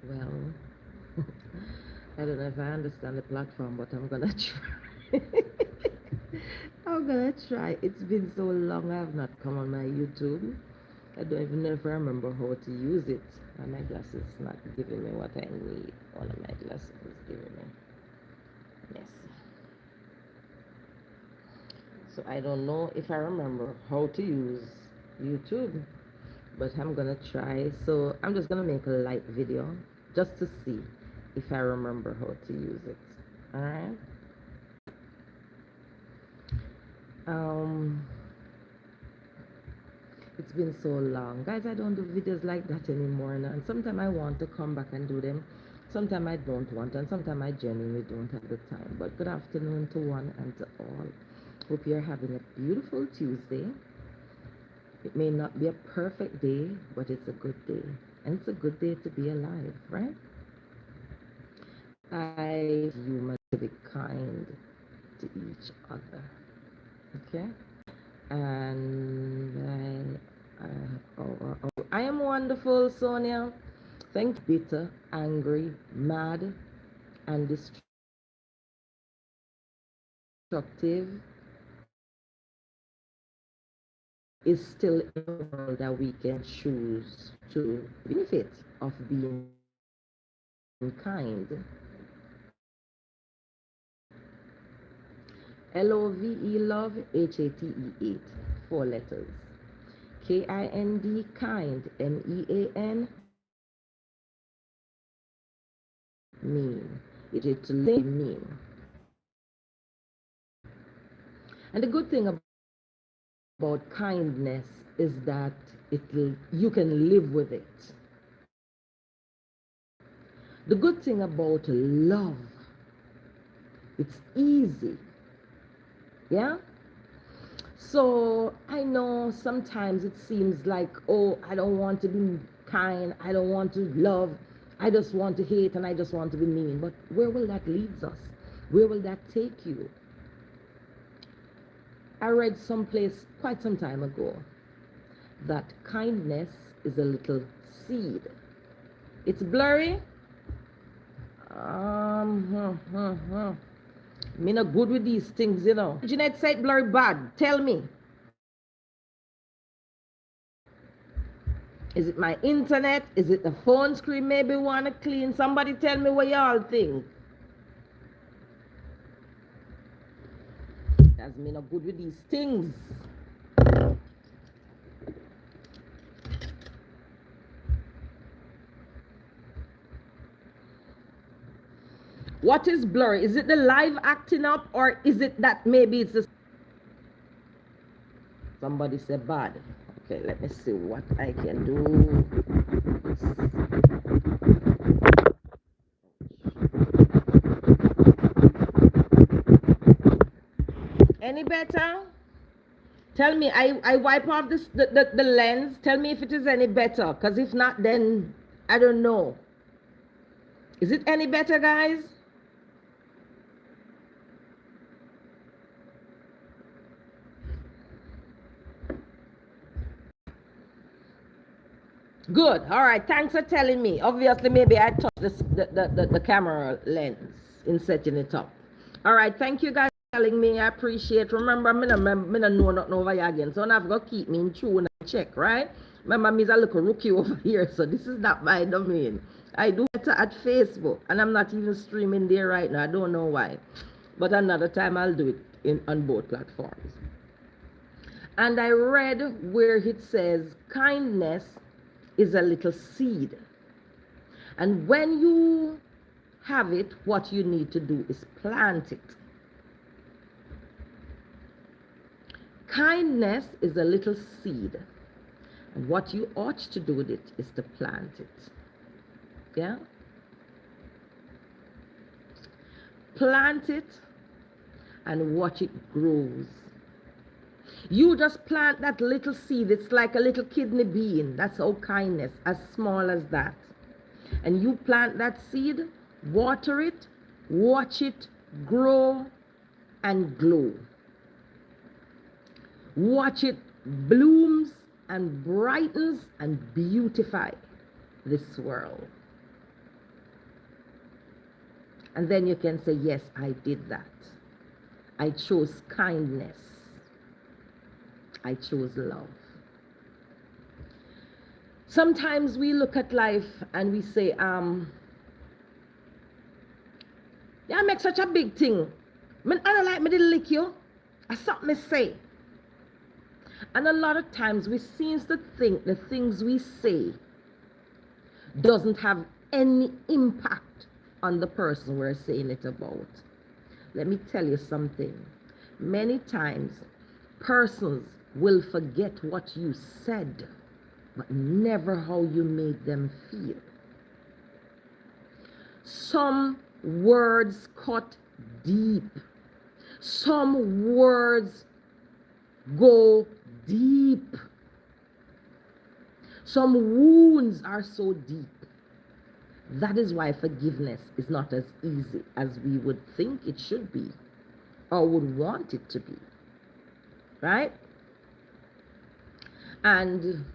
Well, I don't know if I understand the platform, but I'm gonna try. I'm gonna try. It's been so long I have not come on my YouTube. I don't even know if I remember how to use it. And my glasses not giving me what I need. One of my glasses is giving me messy. So I don't know if I remember how to use YouTube, but I'm gonna try. So I'm just gonna make a light video just to see if I remember how to use it. All right. Um, it's been so long, guys. I don't do videos like that anymore now. And sometimes I want to come back and do them. Sometimes I don't want, and sometimes I genuinely don't have the time. But good afternoon to one and to all. Hope you're having a beautiful Tuesday. It may not be a perfect day, but it's a good day. And it's a good day to be alive, right? I human to be kind to each other. Okay? And I am wonderful, Sonia. Thank you. Bitter, angry, mad, and destructive is still a world that we can choose to benefit of being kind. LOVE, love, HATE, 8, 4 letters. KIND, kind, MEAN, mean. It is to mean. And the good thing about kindness is that you can live with it. The good thing about love, it's easy. Yeah? So I know sometimes it seems like, oh, I don't want to be kind, I don't want to love, I just want to hate and I just want to be mean. But where will that lead us? Where will that take you? I read someplace quite some time ago that kindness is a little seed. It's blurry. Me not good with these things, you know. Jeanette said blurry bad. Tell me. Is it my internet? Is it the phone screen maybe want to clean? Somebody tell me what y'all think. That's me not good with these things. What is blurry? Is it the live acting up or is it that maybe it's the... Somebody said bad. Okay, let me see what I can do. Any better? Tell me, I wipe off the lens. Tell me if it is any better. Because if not, then I don't know. Is it any better, guys? Good. All right. Thanks for telling me. Obviously, maybe I touched the camera lens in setting it up. All right. Thank you guys for telling me. I appreciate. Remember, I don't know nothing over here again. So I've got to keep me in tune and check, right? Remember, I'm a little rookie over here. So this is not my domain. I do better at Facebook. And I'm not even streaming there right now. I don't know why. But another time I'll do it on both platforms. And I read where it says kindness is a little seed. And when you have it, what you need to do is plant it. Kindness is a little seed. And what you ought to do with it is to plant it. Yeah? Plant it and watch it grows. You just plant that little seed. It's like a little kidney bean. That's how kindness, as small as that. And you plant that seed, water it, watch it grow and glow. Watch it blooms and brightens and beautify this world. And then you can say, yes, I did that. I chose kindness. I chose love. Sometimes we look at life and we say, yeah, I make such a big thing. I don't like me to lick you. I something me say. And a lot of times we seem to think the things we say doesn't have any impact on the person we're saying it about. Let me tell you something. Many times persons will forget what you said, but never how you made them feel. Some words cut deep. Some words go deep. Some wounds are so deep. That is why forgiveness is not as easy as we would think it should be or would want it to be. Right? And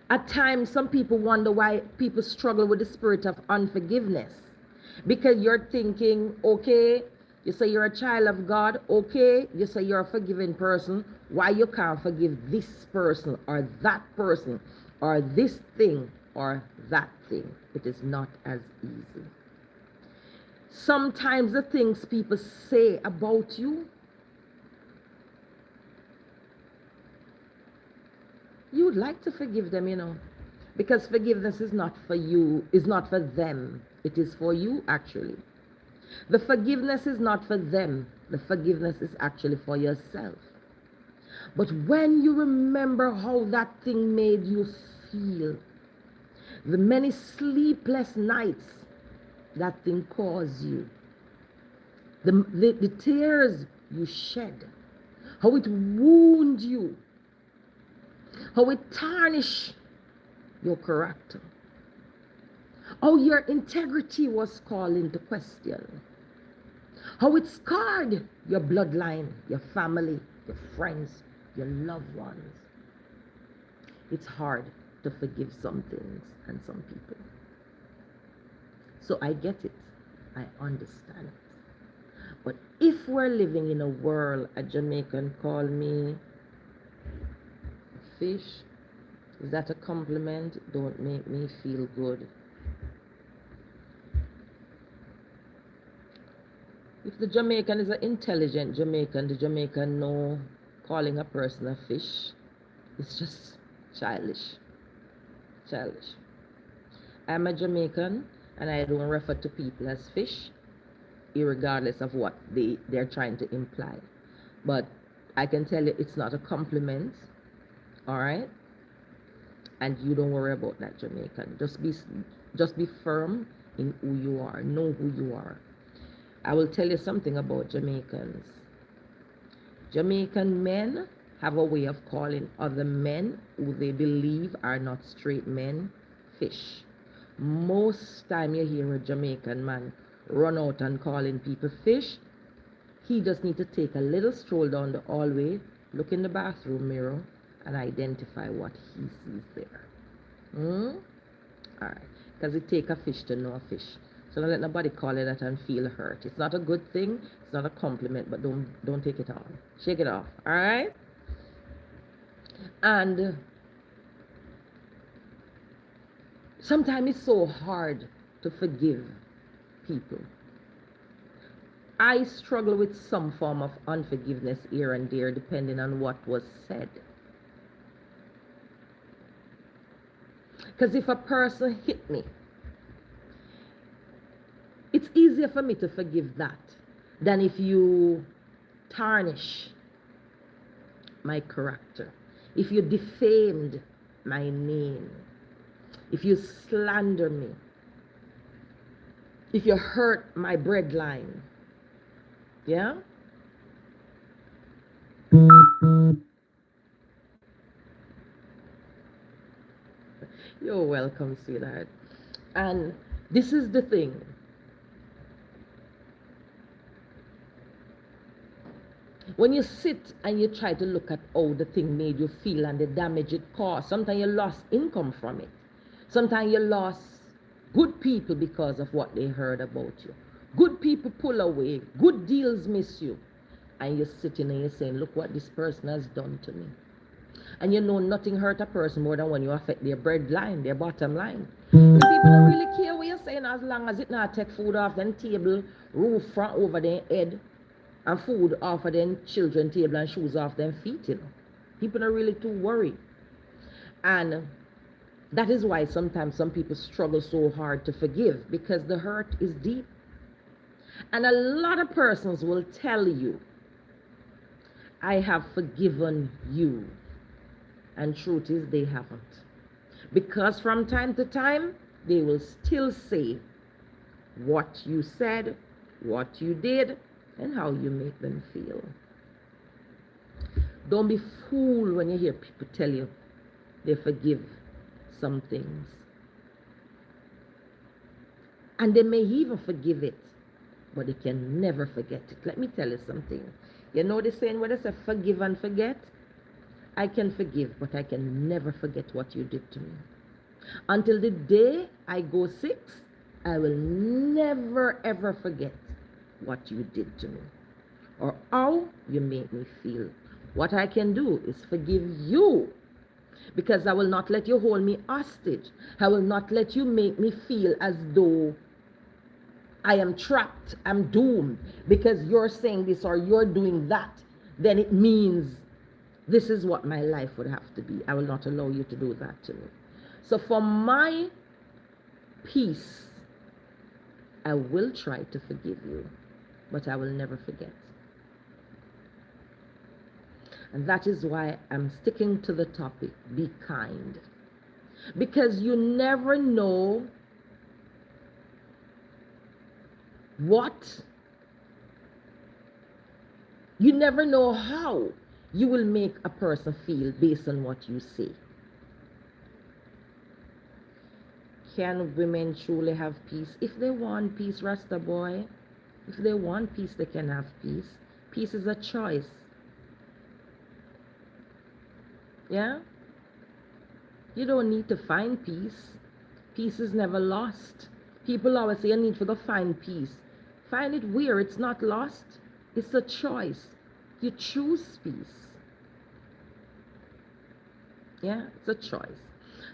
at times, some people wonder why people struggle with the spirit of unforgiveness. Because you're thinking, okay, you say you're a child of God, okay, you say you're a forgiving person, why you can't forgive this person or that person or this thing or that thing? It is not as easy. Sometimes the things people say about you, you would like to forgive them, you know, because forgiveness is not for you, is not for them. It is for you, actually. The forgiveness is not for them. The forgiveness is actually for yourself. But when you remember how that thing made you feel, the many sleepless nights that thing caused you, the tears you shed, how it wounded you, how it tarnished your character, how your integrity was called into question, how it scarred your bloodline, your family, your friends, your loved ones. It's hard to forgive some things and some people. So I get it. I understand it. But if we're living in a world, a Jamaican call me fish, is that a compliment? Don't make me feel good. If the Jamaican is an intelligent Jamaican, the Jamaican know calling a person a fish. It's just childish. Childish. I'm a Jamaican and I don't refer to people as fish, irregardless of what they're trying to imply. But I can tell you it's not a compliment. Alright? And you don't worry about that, Jamaican. Just be firm in who you are. Know who you are. I will tell you something about Jamaicans. Jamaican men have a way of calling other men who they believe are not straight men fish. Most time you hear a Jamaican man run out and calling people fish, he just need to take a little stroll down the hallway, look in the bathroom mirror, and identify what he sees there. Alright, because it take a fish to know a fish. So don't let nobody call it that and feel hurt. It's not a good thing, it's not a compliment, but don't take it on. Shake it off, alright? And sometimes it's so hard to forgive people. I struggle with some form of unforgiveness here and there depending on what was said. Because if a person hit me, it's easier for me to forgive that than if you tarnish my character, if you defamed my name, if you slander me, if you hurt my breadline. Yeah? You're welcome, sweetheart. And this is the thing. When you sit and you try to look at how the thing made you feel and the damage it caused, sometimes you lost income from it. Sometimes you lost Good people because of what they heard about you. Good people pull away. Good deals miss you. And you're sitting and you're saying, look what this person has done to me. And you know nothing hurt a person more than when you affect their bread line, their bottom line. When people don't really care what you're saying as long as it not take food off them table, roof front over their head, and food off of them children table and shoes off them feet, you know. People are really too worried. And that is why sometimes some people struggle so hard to forgive, because the hurt is deep. And a lot of persons will tell you, I have forgiven you. And truth is, they haven't. Because from time to time, they will still say what you said, what you did, and how you make them feel. Don't be fooled when you hear people tell you they forgive some things. And they may even forgive it, but they can never forget it. Let me tell you something. You know the saying where they say forgive and forget? I can forgive, but I can never forget what you did to me. Until the day I go 6, I will never ever forget what you did to me or how you made me feel. What I can do is forgive you, because I will not let you hold me hostage. I will not let you make me feel as though I am trapped, I'm doomed, because you're saying this or you're doing that. Then it means this is what my life would have to be. I will not allow you to do that to me. So for my peace, I will try to forgive you, but I will never forget. And that is why I'm sticking to the topic, be kind. Because you never know you never know how you will make a person feel based on what you say. Can women truly have peace? If they want peace, Rasta boy, if they want peace, they can have peace. Peace is a choice. Yeah? You don't need to find peace. Peace is never lost. People always say you need to go find peace. Find it where it's not lost. It's a choice. You choose peace. Yeah, it's a choice.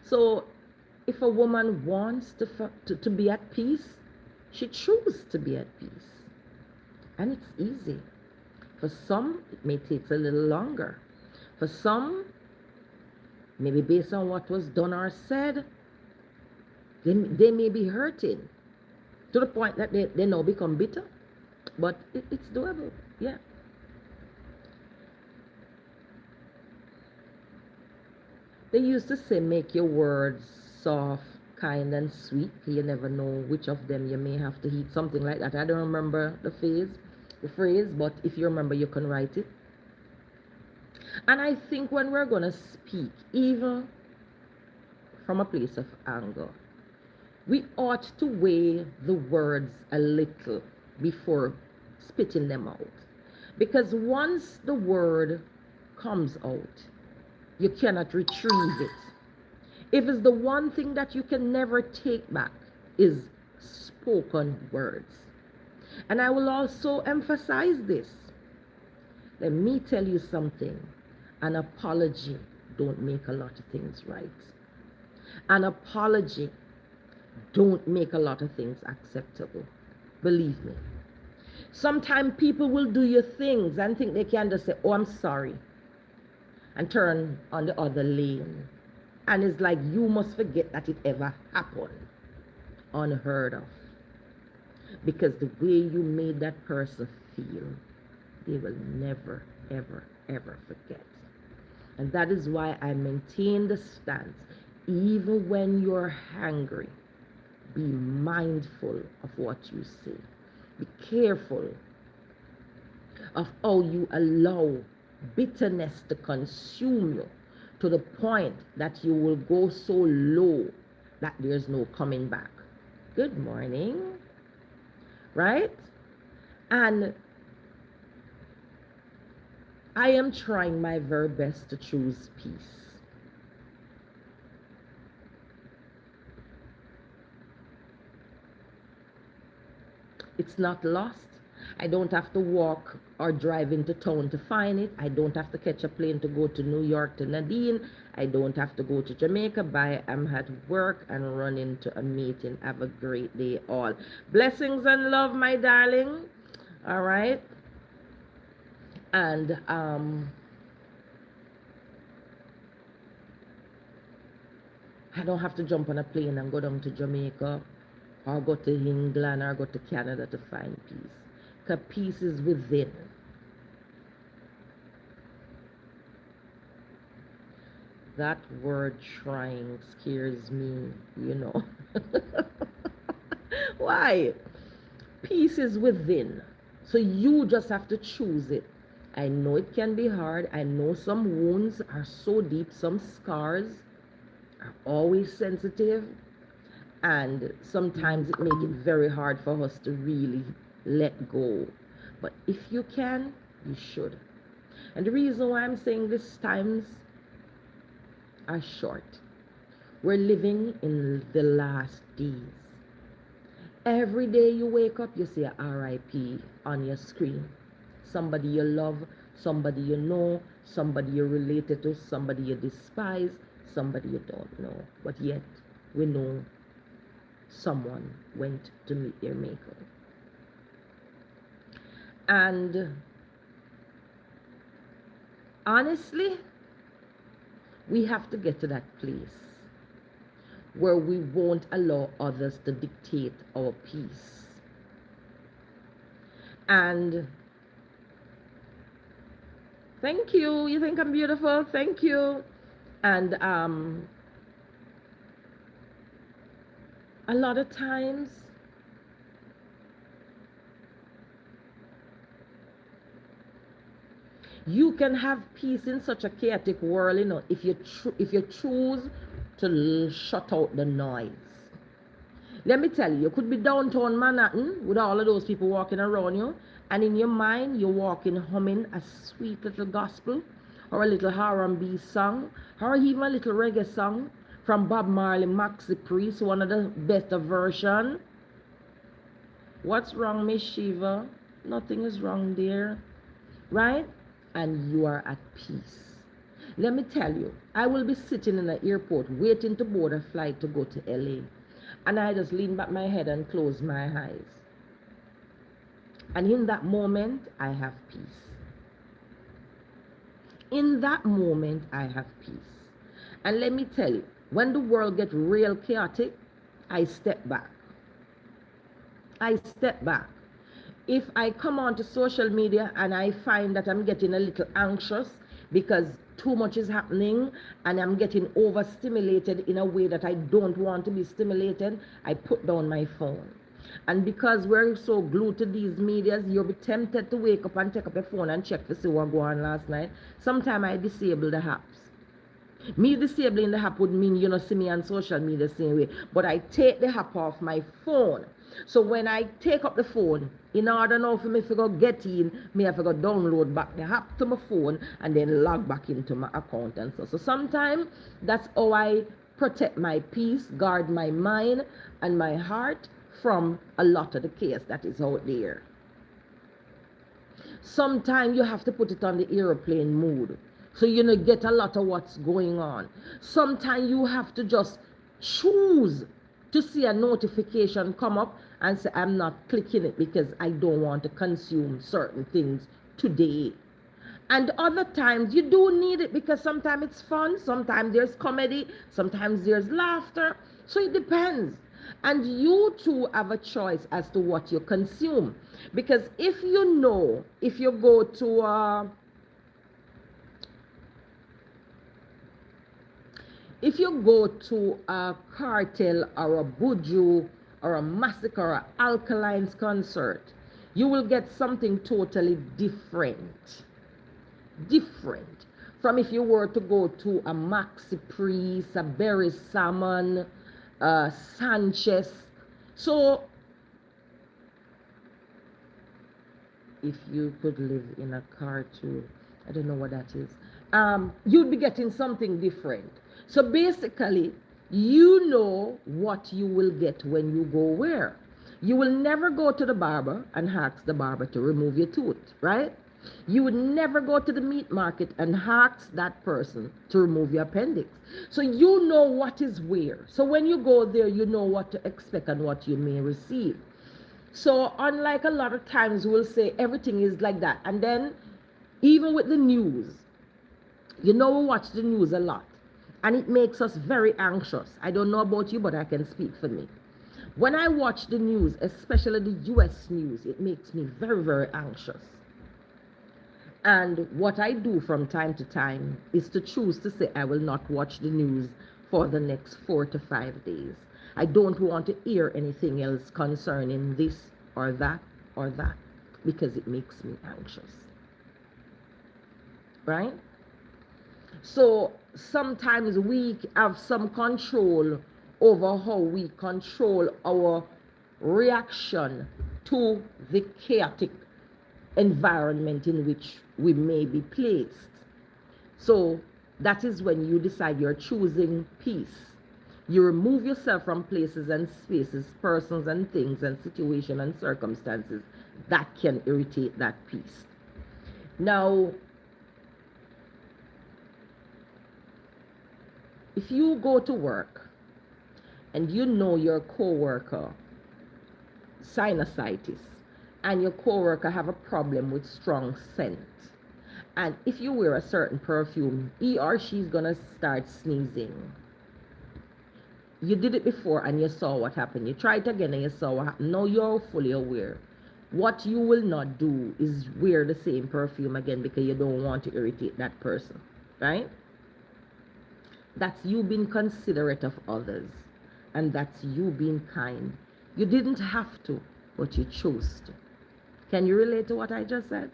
So if a woman wants to be at peace, she chooses to be at peace. And it's easy. For some, it may take a little longer. For some, maybe based on what was done or said, they may be hurting to the point that they now become bitter. But it's doable, yeah. They used to say, make your words soft, kind, and sweet. You never know which of them you may have to eat, something like that. I don't remember the phrase, but if you remember, you can write it. And I think when we're going to speak, even from a place of anger, we ought to weigh the words a little before spitting them out. Because once the word comes out, you cannot retrieve it. If it's the one thing that you can never take back is spoken words. And I will also emphasize this. Let me tell you something. An apology don't make a lot of things right. An apology don't make a lot of things acceptable. Believe me. Sometimes people will do you things and think they can just say, oh, I'm sorry, and turn on the other lane. And it's like you must forget that it ever happened. Unheard of. Because the way you made that person feel, they will never, ever, ever forget. And that is why I maintain the stance. Even when you're hungry, be mindful of what you say. Be careful of how you allow bitterness to consume you to the point that you will go so low that there's no coming back. Good morning. Right? And I am trying my very best to choose peace. It's not lost. I don't have to walk or drive into town to find it. I don't have to catch a plane to go to New York to Nadine. I don't have to go to Jamaica. I'm at work and run into a meeting. Have a great day all. Blessings and love, my darling. All right. And I don't have to jump on a plane and go down to Jamaica or go to England or go to Canada to find peace. Because peace is within. That word trying scares me, you know. Why? Peace is within. So you just have to choose it. I know it can be hard. I know some wounds are so deep. Some scars are always sensitive. And sometimes it makes it very hard for us to really let go. But if you can, you should. And the reason why I'm saying this, times are short. We're living in the last days. Every day you wake up, you see a RIP on your screen. Somebody you love, somebody you know, somebody you're related to, somebody you despise, somebody you don't know. But yet, we know someone went to meet their maker. And honestly, we have to get to that place where we won't allow others to dictate our peace. And thank you. You think I'm beautiful? Thank you. And a lot of times, you can have peace in such a chaotic world, you know, if you choose to shut out the noise. Let me tell you, you could be downtown Manhattan with all of those people walking around you, and in your mind, you're walking humming a sweet little gospel, or a little R&B song, or even a little reggae song from Bob Marley, Maxi Priest, one of the best version. What's wrong, Miss Shiva? Nothing is wrong there, right? And you are at peace. Let me tell you, I will be sitting in the airport waiting to board a flight to go to LA. And I just lean back my head and close my eyes. And in that moment, I have peace. In that moment, I have peace. And let me tell you, when the world gets real chaotic, I step back. I step back. If I come onto social media and I find that I'm getting a little anxious because too much is happening and I'm getting overstimulated in a way that I don't want to be stimulated, I put down my phone. And because we're so glued to these medias, you'll be tempted to wake up and take up your phone and check to see what going on last night. Sometimes I disable the apps. Me disabling the app would mean you don't see me on social media the same way, but I take the app off my phone. So when I take up the phone, in order now for me to go get in, me have to go download back the app to my phone and then log back into my account and so. So sometimes that's how I protect my peace, guard my mind and my heart from a lot of the chaos that is out there. Sometimes you have to put it on the airplane mode, so you know get a lot of what's going on. Sometimes you have to just choose to see a notification come up and say, I'm not clicking it because I don't want to consume certain things today. And other times you do need it because sometimes it's fun, sometimes there's comedy, sometimes there's laughter. So it depends. And you too have a choice as to what you consume. Because if you know, if you go to a cartel or a buju or a massacre or alkalines concert, you will get something totally different from if you were to go to a Maxi Priest, a Berry Salmon, Sanchez. So if you could live in a car too, I don't know what that is, you'd be getting something different. So basically, you know what you will get when you go where. You will never go to the barber and ask the barber to remove your tooth, right? You would never go to the meat market and ask that person to remove your appendix. So you know what is where. So when you go there, you know what to expect and what you may receive. So unlike a lot of times we'll say everything is like that. And then even with the news, we watch the news a lot. And it makes us very anxious. I don't know about you, but I can speak for me. When I watch the news, especially the US news, it makes me very, very anxious. And what I do from time to time is to choose to say I will not watch the news for the next 4 to 5 days. I don't want to hear anything else concerning this or that because it makes me anxious. Right? So sometimes we have some control over how we control our reaction to the chaotic environment in which we may be placed. So that is when you decide you're choosing peace. You remove yourself from places and spaces, persons and things and situations and circumstances that can irritate that peace. Now, if you go to work and you know your coworker sinusitis and your coworker have a problem with strong scent, and if you wear a certain perfume, he or she's gonna start sneezing. You did it before and you saw what happened. You tried it again and you saw what happened. Now you're fully aware. What you will not do is wear the same perfume again because you don't want to irritate that person, right? That's you being considerate of others, and that's you being kind. You didn't have to, but you chose to. Can you relate to what I just said?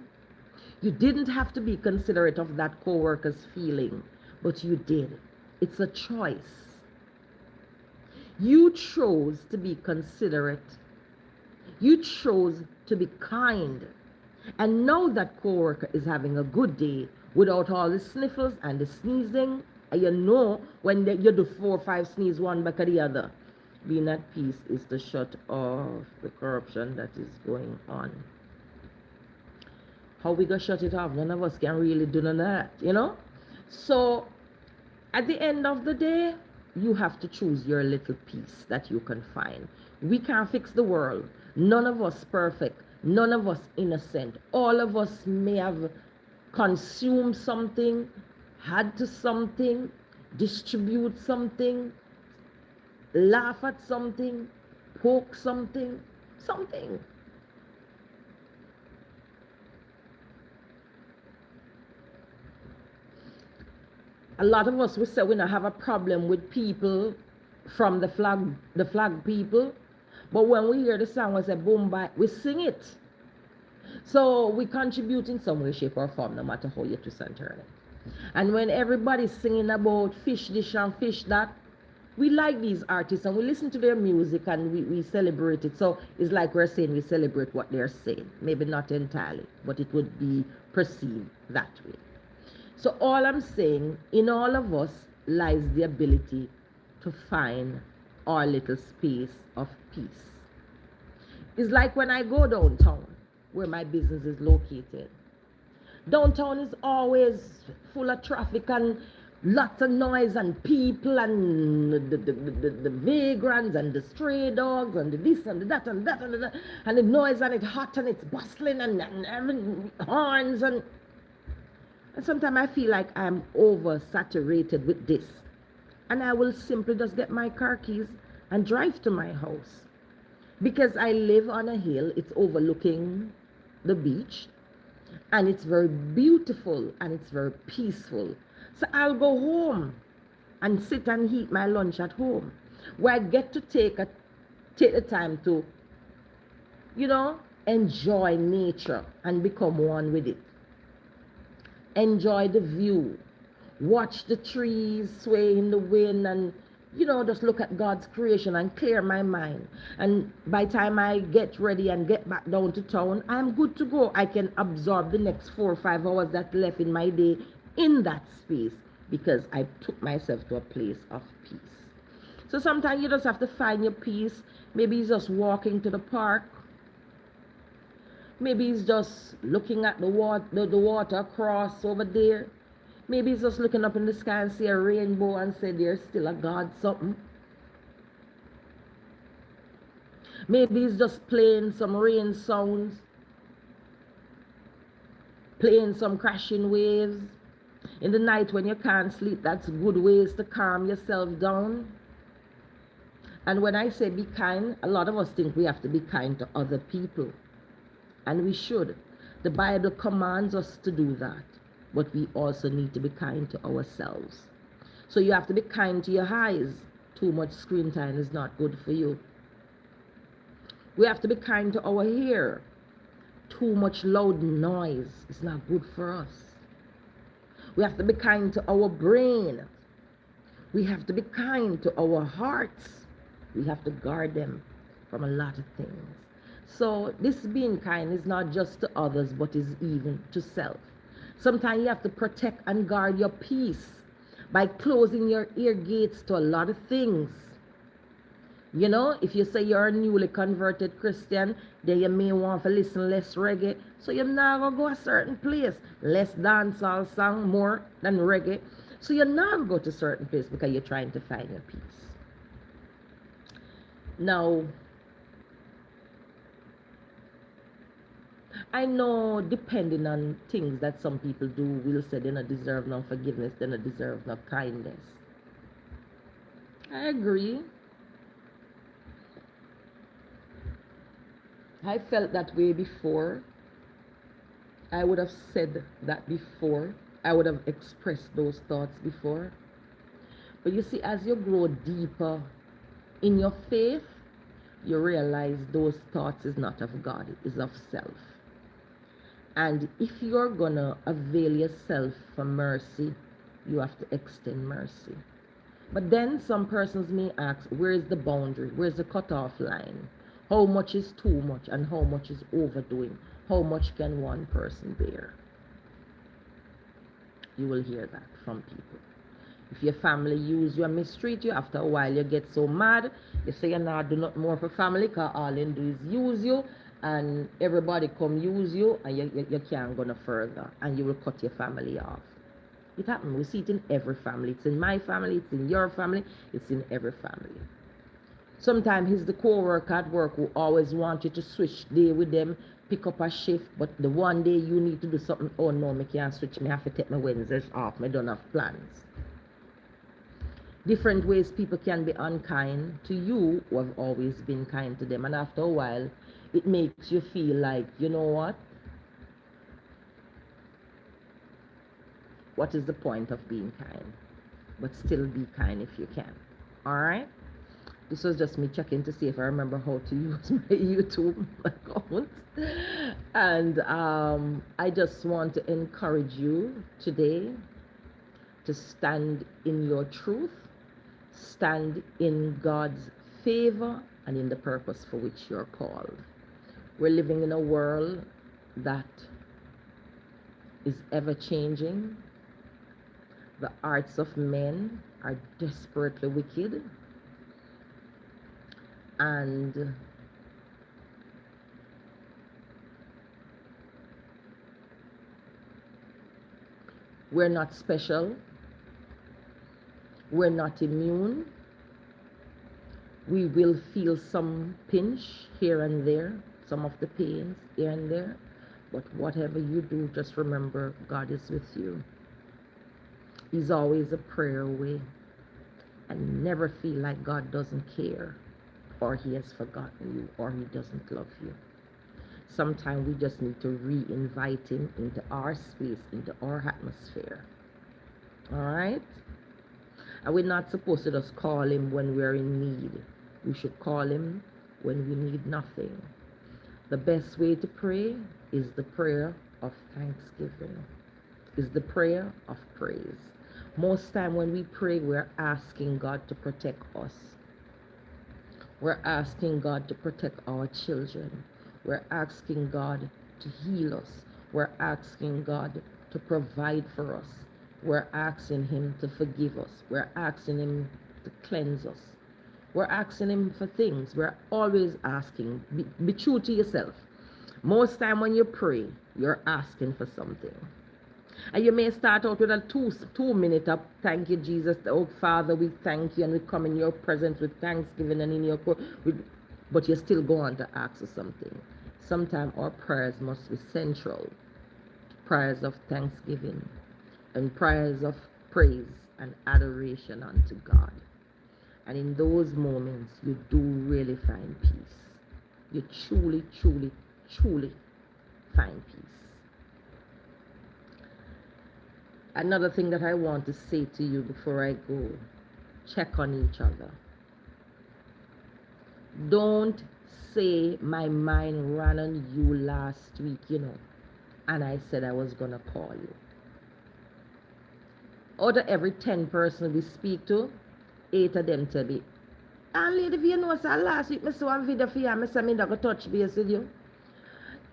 You didn't have to be considerate of that co-worker's feeling, but you did. It's a choice. You chose to be considerate. You chose to be kind. And now that co-worker is having a good day without all the sniffles and the sneezing. And you know when you do 4 or 5 sneeze one back of the other. Being at peace is to shut off the corruption that is going on. How we gonna shut it off? None of us can really do none of that, So at the end of the day, you have to choose your little peace that you can find. We can't fix the world. None of us perfect. None of us innocent. All of us may have consumed something, had to something, distribute something, laugh at something, poke something. A lot of us, we say we don't have a problem with people from the flag people, but when we hear the song, we say boom, bye, we sing it. So we contribute in some way, shape, or form, no matter how you twist and turn it. And when everybody's singing about fish this and fish that, we like these artists and we listen to their music and we celebrate it. So it's like we're saying we celebrate what they're saying. Maybe not entirely, but it would be perceived that way. So all I'm saying, in all of us lies the ability to find our little space of peace. It's like when I go downtown, where my business is located. Downtown is always full of traffic and lots of noise and people and the vagrants and the stray dogs and the this and the that and that and that, and the noise and it's hot and it's bustling and having horns and sometimes I feel like I'm oversaturated with this. And I will simply just get my car keys and drive to my house. Because I live on a hill, it's overlooking the beach. And it's very beautiful and it's very peaceful. So I'll go home and sit and eat my lunch at home. Where I get to take the time to, enjoy nature and become one with it. Enjoy the view, watch the trees sway in the wind and, just look at God's creation and clear my mind. And by the time I get ready and get back down to town, I'm good to go. I can absorb the next 4 or 5 hours that left in my day in that space because I took myself to a place of peace. So sometimes you just have to find your peace. Maybe he's just walking to the park. Maybe he's just looking at the water across over there. Maybe he's just looking up in the sky and see a rainbow and say there's still a God something. Maybe he's just playing some rain sounds, playing some crashing waves. In the night when you can't sleep, that's good ways to calm yourself down. And when I say be kind, a lot of us think we have to be kind to other people. And we should. The Bible commands us to do that. But we also need to be kind to ourselves. So you have to be kind to your eyes. Too much screen time is not good for you. We have to be kind to our ear. Too much loud noise is not good for us. We have to be kind to our brain. We have to be kind to our hearts. We have to guard them from a lot of things. So this being kind is not just to others, but is even to self. Sometimes you have to protect and guard your peace by closing your ear gates to a lot of things. You know, if you say you're a newly converted Christian, then you may want to listen less reggae. So you're not going to go a certain place. Less dancehall song, more than reggae. So you're not going to go to a certain place because you're trying to find your peace. Now, I know depending on things that some people do, will say they don't deserve no forgiveness, they don't deserve no kindness. I agree. I felt that way before. I would have said that before. I would have expressed those thoughts before. But you see, as you grow deeper in your faith, you realize those thoughts is not of God, it is of self. And if you're gonna avail yourself for mercy, you have to extend mercy. But then some persons may ask, where is the boundary? Where's the cutoff line? How much is too much and how much is overdoing? How much can one person bear? You will hear that from people. If your family use you and mistreat you, after a while you get so mad, you say you're not do nothing more for family because all they do is use you, and everybody come use you, and you can't go no further, and you will cut your family off. It happens. We see it in every family. It's in my family, it's in your family, it's in every family. Sometimes he's the co-worker at work who always wants you to switch day with them, pick up a shift, but the one day you need to do something, oh no, I can't switch, I have to take my Wednesdays off, I don't have plans. Different ways people can be unkind to you who have always been kind to them, and after a while, it makes you feel like, you know what? What is the point of being kind? But still be kind if you can. Alright? This was just me checking to see if I remember how to use my YouTube account. And I just want to encourage you today to stand in your truth, stand in God's favor, and in the purpose for which you're called. We're living in a world that is ever changing. The hearts of men are desperately wicked. And we're not special. We're not immune. We will feel some pinch here and there, some of the pains here and there. But whatever you do, just remember God is with you. He's always a prayer away. And never feel like God doesn't care, or he has forgotten you, or he doesn't love you. Sometimes we just need to re-invite him into our space, into our atmosphere. All right? And we're not supposed to just call him when we're in need. We should call him when we need nothing. The best way to pray is the prayer of thanksgiving, is the prayer of praise. Most time when we pray, we're asking God to protect us. We're asking God to protect our children. We're asking God to heal us. We're asking God to provide for us. We're asking him to forgive us. We're asking him to cleanse us. We're asking him for things. We're always asking. Be true to yourself. Most time when you pray, you're asking for something. And you may start out with a two minute of thank you, Jesus. Oh, Father, we thank you, and we come in your presence with thanksgiving and in your but you still go on to ask for something. Sometimes our prayers must be central. Prayers of thanksgiving and prayers of praise and adoration unto God. And in those moments, you do really find peace. You truly, truly, truly find peace. Another thing that I want to say to you before I go, check on each other. Don't say my mind ran on you last week, and I said I was going to call you. Out of every 10 person we speak to, 8 of them tell me, and lady, if you know, sir, last week I saw a video for you, I said, I'm going to touch base with you.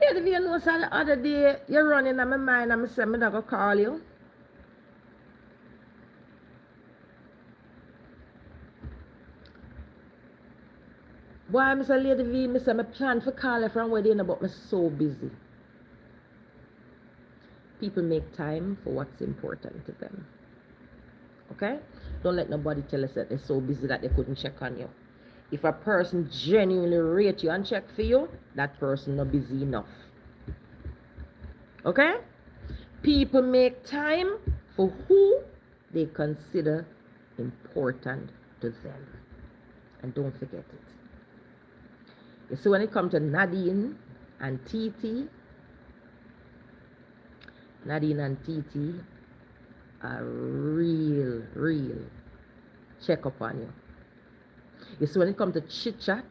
Lady, if you know, sir, the other day, you're running on my mind, and I said, I'm going to call you. Boy, I say, Lady V, I say, I plan for call you from wedding, but I'm so busy. People make time for what's important to them. Okay? Don't let nobody tell us that they're so busy that they couldn't check on you. If a person genuinely rate you and check for you, that person not busy enough. Okay? People make time for who they consider important to them. And don't forget it. You see, when it comes to Nadine and TT, Nadine and TT are real check up on you. You see, when it comes to chit chat,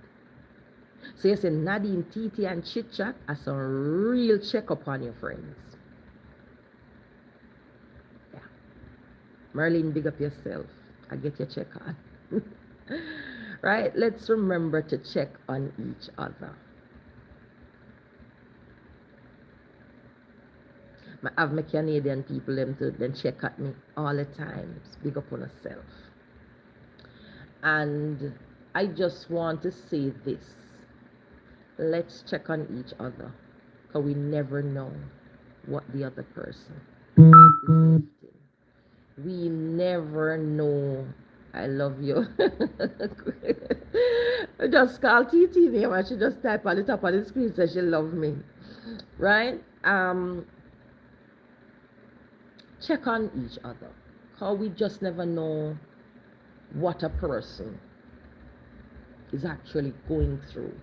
so you say Nadine, TT, and chit chat are some real check up on your friends. Yeah. Merlin, big up yourself. I get your check on. Right? Let's remember to check on each other. I have my Canadian people them to then check at me all the time. Big up on yourself. And I just want to say this. Let's check on each other, because we never know what the other person is lifting. We never know. I love you. Just call TT name and she just type on the top of the screen says she love me. Right? Check on each other, because we just never know what a person is actually going through,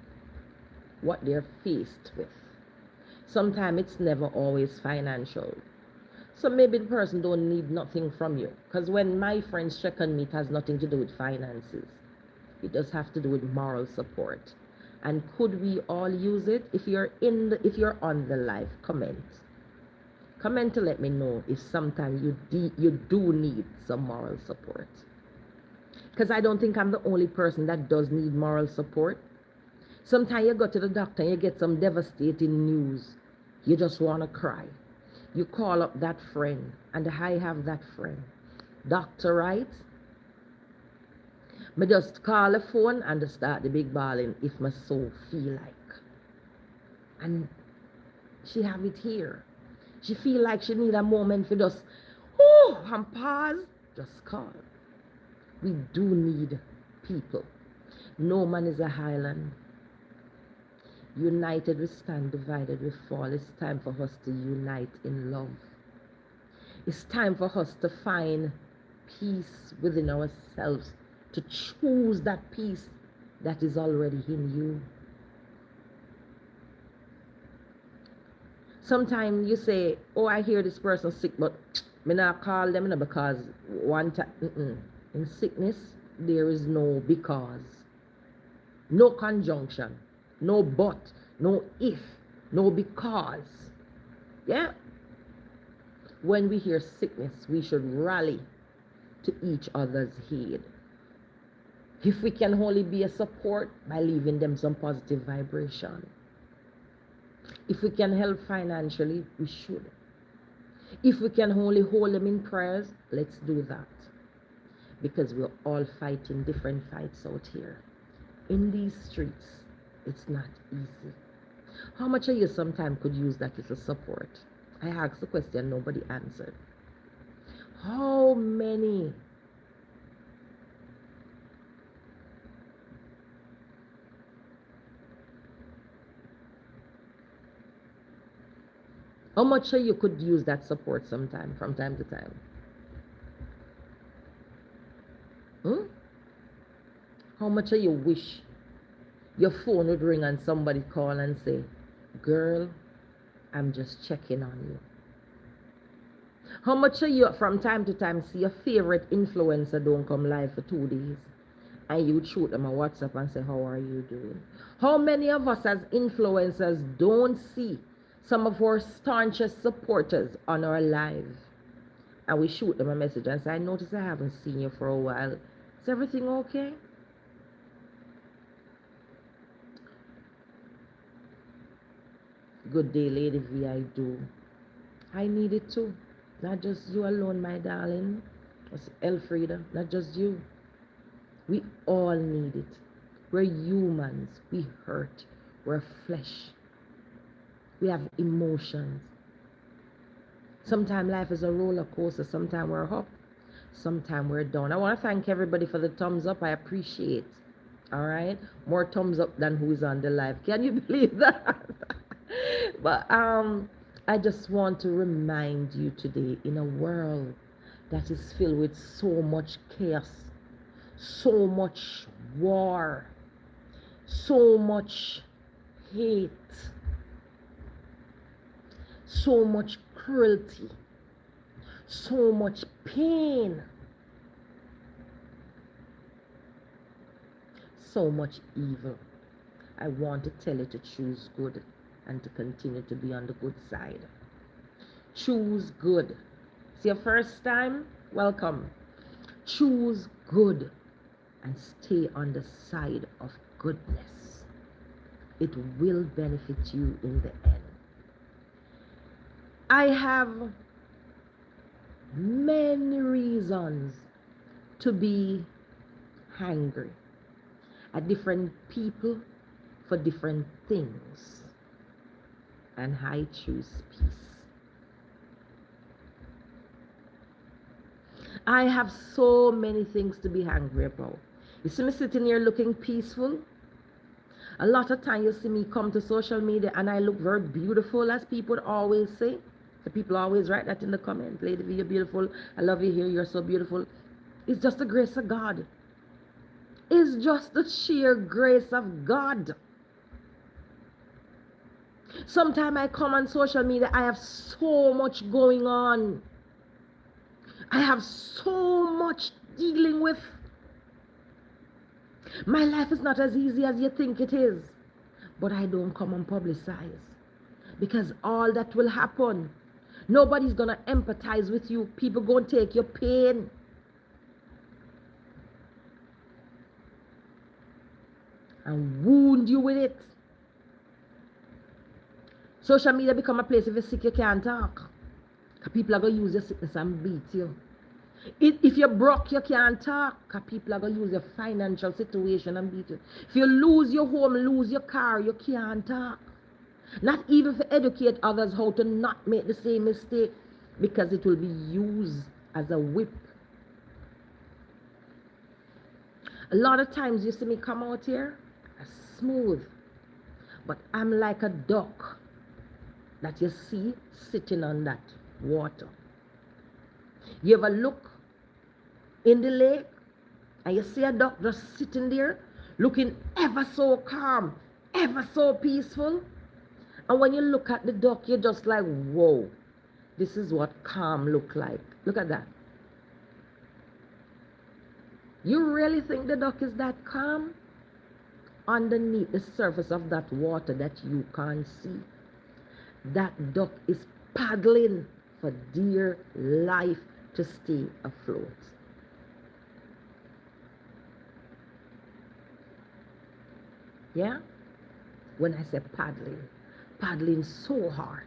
what they're faced with. Sometimes it's never always financial. So maybe the person don't need nothing from you. Because when my friends check on me, it has nothing to do with finances. It does have to do with moral support. And could we all use it? If you're on the live, comment. Comment to let me know if sometimes you do need some moral support. Because I don't think I'm the only person that does need moral support. Sometimes you go to the doctor and you get some devastating news. You just want to cry. You call up that friend, and I have that friend. Doctor, right? Me just call the phone and start the big bawling if my soul feel like. And she have it here. She feel like she need a moment for just, and pause, just call. We do need people. No man is a island. United we stand, divided we fall. It's time for us to unite in love. It's time for us to find peace within ourselves, to choose that peace that is already in you. Sometimes you say, oh, I hear this person sick, but me not call them because one time, in sickness, there is no because, no conjunction, no but, no if, no because. Yeah? When we hear sickness, we should rally to each other's aid. If we can only be a support by leaving them some positive vibration. If we can help financially, we should. If we can only hold them in prayers, let's do that. because we're all fighting different fights out here. In these streets, it's not easy. How much of you sometimes could use that little support? I asked the question, nobody answered. How many? How much of you could use that support sometime, from time to time? How much of you wish your phone would ring and somebody call and say, girl, I'm just checking on you? How much of you from time to time see your favorite influencer don't come live for 2 days and you shoot them a WhatsApp and say, how are you doing? How many of us as influencers don't see some of our staunchest supporters on our live and we shoot them a message and say, I notice I haven't seen you for a while. Is everything okay? Good day, Lady V, I do. I need it too. Not just you alone, my darling. It's Elfrida, not just you. We all need it. We're humans. We hurt. We're flesh. We have emotions. Sometimes life is a roller coaster. Sometimes we're up. Sometimes we're down. I want to thank everybody for the thumbs up. I appreciate. All right? More thumbs up than who is on the live. Can you believe that? But I just want to remind you today, in a world that is filled with so much chaos, so much war, so much hate, so much cruelty, so much pain, so much evil, I want to tell you to choose good and to continue to be on the good side. Choose good. It's your first time? Welcome. Choose good and stay on the side of goodness. It will benefit you in the end. I have many reasons to be angry at different people for different things, and I choose peace. I have so many things to be angry about. You see me sitting here looking peaceful. A lot of time you see me come to social media and I look very beautiful, as people always say. The people always write that in the comments. Lady V, you're beautiful. I love you here. You're so beautiful. It's just the grace of God. It's just the sheer grace of God. Sometimes I come on social media, I have so much going on. I have so much dealing with. My life is not as easy as you think it is. But I don't come and publicize. Because all that will happen. Nobody's going to empathize with you. People going to take your pain. And wound you with it. Social media become a place if you're sick, you can't talk. Because people are going to use your sickness and beat you. If you're broke, you can't talk. Because people are going to use your financial situation and beat you. If you lose your home, lose your car, you can't talk. Not even to educate others how to not make the same mistake. Because it will be used as a whip. A lot of times you see me come out here, smooth. But I'm like a duck that you see sitting on that water. You ever look in the lake and you see a duck just sitting there looking ever so calm, ever so peaceful? And when you look at the duck, you're just like, whoa, this is what calm look like. Look at that. You really think the duck is that calm? Underneath the surface of that water that you can't see, that duck is paddling for dear life to stay afloat. Yeah? When I say paddling, paddling so hard.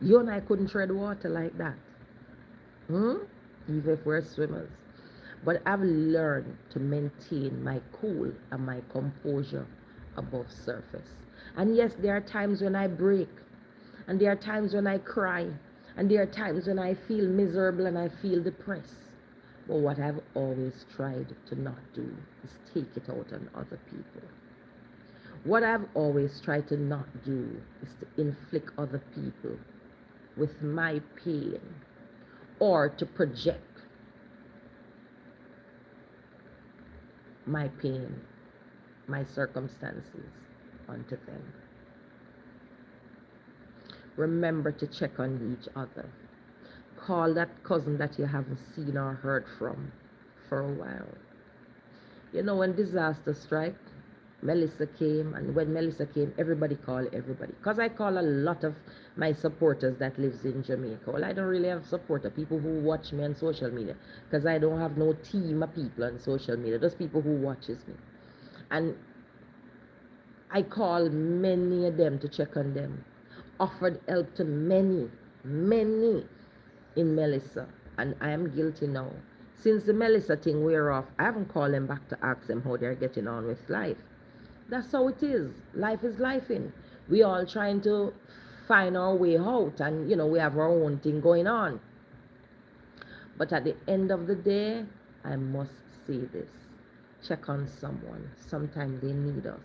You and I couldn't tread water like that. even if we're swimmers. But I've learned to maintain my cool and my composure above surface. And yes, there are times when I break, and there are times when I cry, and there are times when I feel miserable and I feel depressed. But what I've always tried to not do is take it out on other people. What I've always tried to not do is to inflict other people with my pain or to project my pain, my circumstances onto them. Remember to check on each other. Call that cousin that you haven't seen or heard from for a while. You know, when disaster strike, Melissa came, and when Melissa came, everybody called everybody. Because I call a lot of my supporters that lives in Jamaica. Well, I don't really have supporters, people who watch me on social media, because I don't have no team of people on social media, just people who watches me. And I call many of them to check on them, offered help to many in Melissa, and I am guilty now. Since the Melissa thing wear off, I haven't called them back to ask them how they're getting on with life. That's how it is. Life is lifing. We all trying to find our way out, and you know, we have our own thing going on. But at the end of the day, I must say this. Check on someone. Sometimes they need us.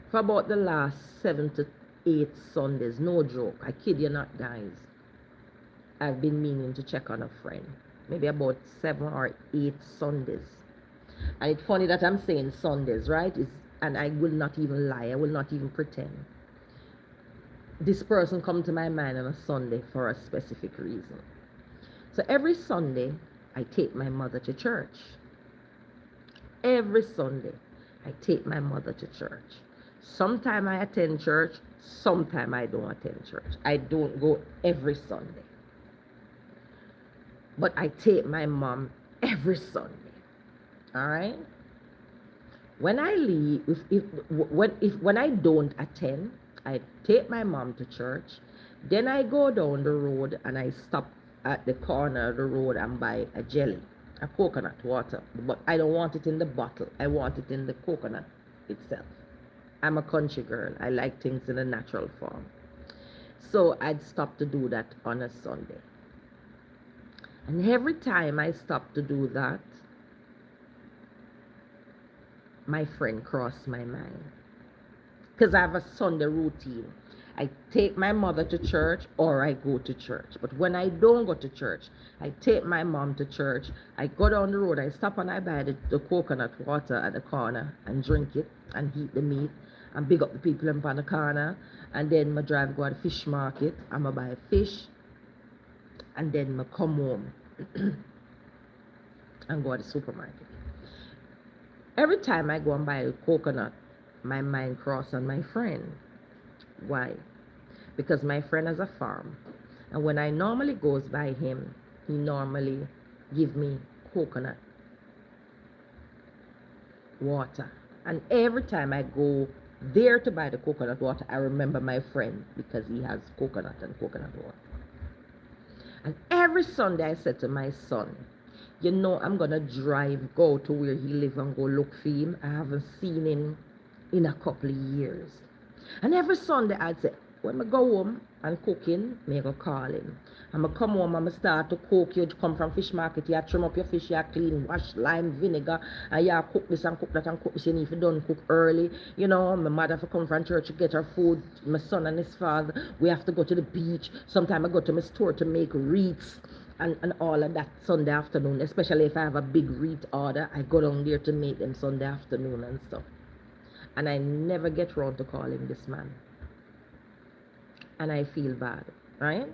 For about the last 7 to 8 Sundays, no joke, I kid you not, guys, I've been meaning to check on a friend. Maybe about 7 or 8 Sundays. And it's funny that I'm saying Sundays, right? And I will not even lie. I will not even pretend. This person come to my mind on a Sunday for a specific reason. So every Sunday, I take my mother to church. Every Sunday, I take my mother to church. Sometime I attend church, sometime I don't attend church. I don't go every Sunday. But I take my mom every Sunday. All right? When I leave, when I don't attend, I take my mom to church. Then I go down the road and I stop at the corner of the road and buy a jelly, a coconut water. But I don't want it in the bottle. I want it in the coconut itself. I'm a country girl. I like things in a natural form. So I'd stop to do that on a Sunday. And every time I stop to do that, my friend crossed my mind. Because I have a Sunday routine. I take my mother to church or I go to church. But when I don't go to church, I take my mom to church. I go down the road, I stop and I buy the coconut water at the corner and drink it and eat the meat and big up the people in the corner. And then I drive go to the fish market and I buy fish. And then I come home and go to the supermarket. Every time I go and buy a coconut, my mind crosses on my friend. Why? Because my friend has a farm. And when I normally goes by him, he normally give me coconut water. And every time I go there to buy the coconut water, I remember my friend because he has coconut and coconut water. And every Sunday I said to my son, you know, I'm going to go to where he lives and go look for him. I haven't seen him in a couple of years. And every Sunday I'd say, when I go home and cooking, I go call him. I'm going to come home and I start to cook. You come from fish market, you trim up your fish, you clean, wash, lime, vinegar, and you cook this and cook that and cook this. And if you don't cook early, you know, my mother have to come from church to get her food. My son and his father, we have to go to the beach. Sometimes I go to my store to make wreaths. And all of that Sunday afternoon, especially if I have a big wreath order, I go down there to make them Sunday afternoon and stuff. And I never get round to calling this man. And I feel bad, right?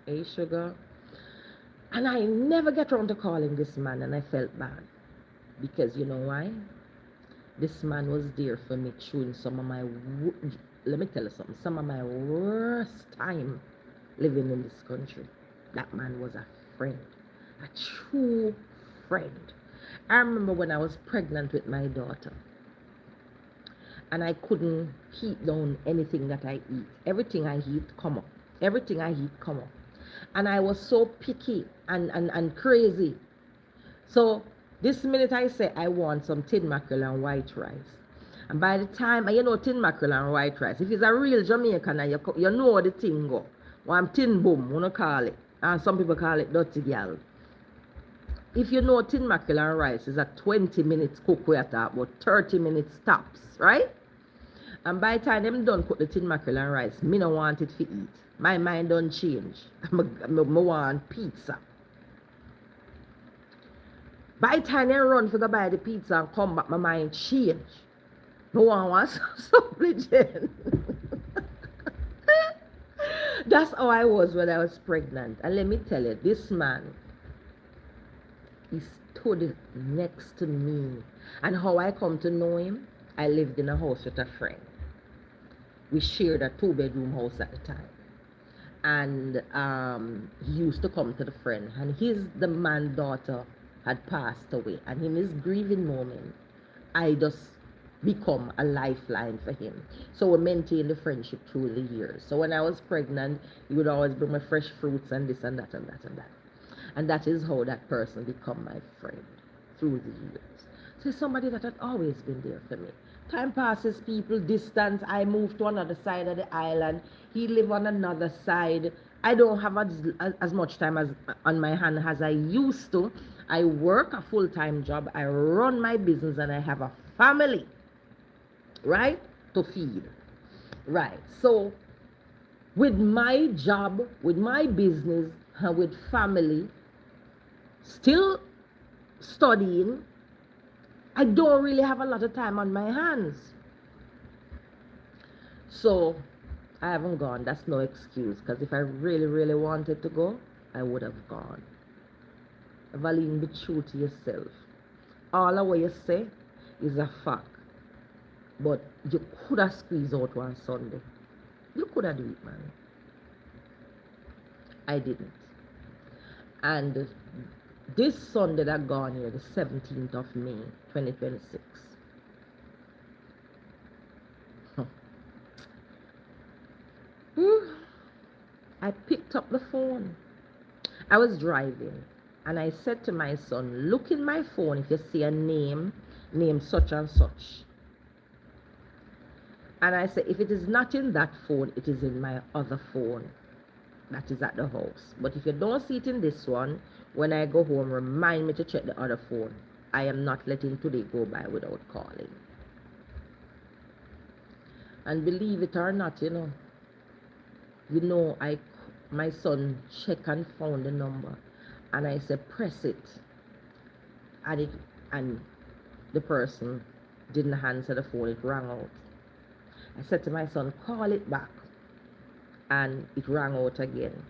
Hey, sugar. And I never get round to calling this man, and I felt bad. Because you know why? This man was there for me through some of my, let me tell you something, some of my worst time living in this country. That man was a friend, a true friend. I remember when I was pregnant with my daughter, and I couldn't keep down anything that I eat. Everything I eat come up. Everything I eat come up. And I was so picky and crazy. So this minute I say I want some tin mackerel and white rice. And by the time, you know, tin mackerel and white rice, if it's a real Jamaican and you know the thing go, one tin boom, you know call it. And some people call it dirty gal. If you know tin mackerel and rice is a 20 minutes cook, we are talking about 30 minutes tops, right? And by the time them done cook the tin mackerel and rice, me no want it to eat. My mind don't change. I want pizza. By the time they run for go buy the pizza and come back, my mind change. No one wants something. That's how I was when I was pregnant. And let me tell you, this man, he stood next to me. And how I come to know him, I lived in a house with a friend. We shared a 2-bedroom house at the time. And he used to come to the friend. And the man's daughter had passed away. And in his grieving moment, I just become a lifeline for him. So we maintained the friendship through the years. So when I was pregnant, he would always bring me fresh fruits and this and that and that and that. And that is how that person become my friend through the years. So it's somebody that had always been there for me. Time passes, people, distance. I moved to another side of the island. He live on another side. I don't have as much time as on my hand as I used to. I work a full-time job. I run my business and I have a family, right, to feed. Right. So with my job, with my business, and with family, still studying, I don't really have a lot of time on my hands. So I haven't gone. That's no excuse, because if I really, really wanted to go, I would have gone. Valine, be true to yourself. All of what you say is a fact. But you could have squeezed out one Sunday. You could have done it, man. I didn't. And this Sunday that gone here, the 17th of May, 2026. I picked up the phone. I was driving. And I said to my son, look in my phone if you see a name such and such. And I said, if it is not in that phone, it is in my other phone that is at the house. But if you don't see it in this one, when I go home, remind me to check the other phone. I am not letting today go by without calling. And believe it or not, my son checked and found the number. And I said, press it. And the person didn't answer the phone. It rang out. I said to my son, call it back. And it rang out again.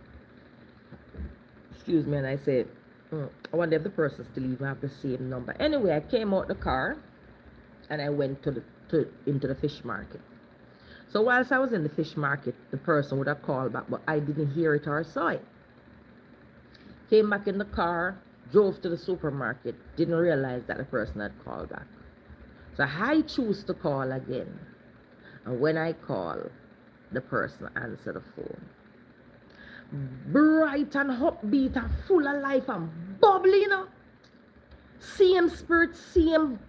Excuse me. And I said, I wonder if the person still even have the same number. Anyway, I came out the car and I went into the fish market. So whilst I was in the fish market, the person would have called back, but I didn't hear it or saw it. Came back in the car, drove to the supermarket, didn't realize that the person had called back. So I choose to call again. And when I call, the person answered the phone. Bright and upbeat and full of life and bubbly, Same spirit, same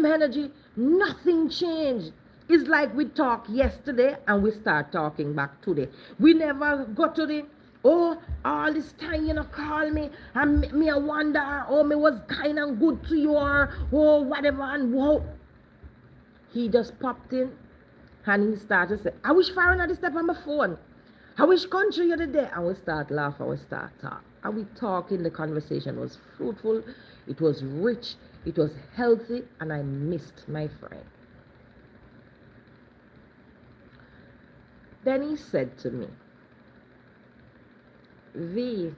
energy. Nothing changed. It's like we talked yesterday and we start talking back today. We never got to the, all this time call me and me I wonder, me was kind and good to you or whatever, and whoa. He just popped in and he started to say, I wish Farron had step on my phone. I wish country you today. And we start laughing, we start talking. And we talking, the conversation was fruitful, it was rich, it was healthy, and I missed my friend. Then he said to me, V,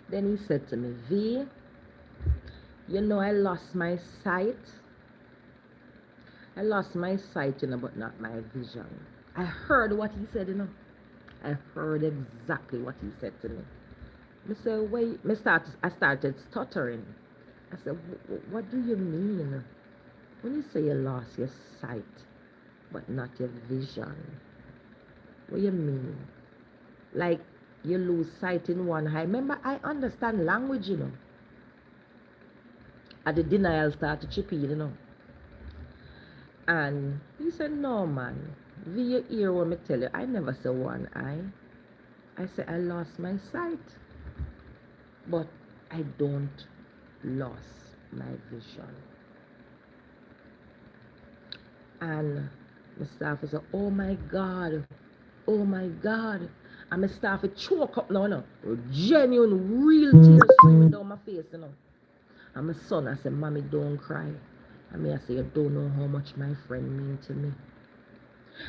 then he said to me, V, I lost my sight. I lost my sight, but not my vision. I heard what he said, I heard exactly what he said to me. I said, wait, I started stuttering. I said, what do you mean when you say you lost your sight but not your vision? What do you mean? Like you lose sight in one eye. Remember, I understand language, you know. At the denial start to chip in. And he said, no, man. You hear what me tell you. I never say one eye. I said, I lost my sight. But I don't lose my vision. And my staff said, oh my God. Oh my God. And my staff choke up now. Genuine, real tears streaming down my face, And my son, I said, Mommy, don't cry. And me, I say, you don't know how much my friend mean to me.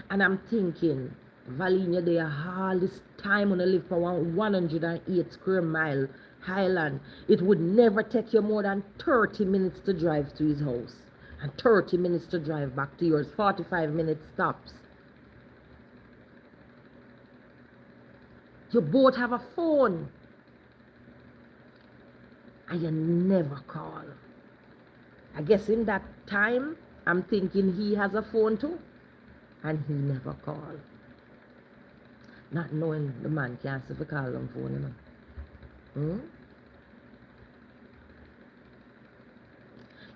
And I'm thinking, Valinia, they are all this time on a live for 108 square mile Highland. It would never take you more than 30 minutes to drive to his house. And 30 minutes to drive back to yours. 45 minutes stops. You both have a phone. And you never call. I guess in that time, I'm thinking he has a phone too. And he never called. Not knowing the man can't see if he call on phone,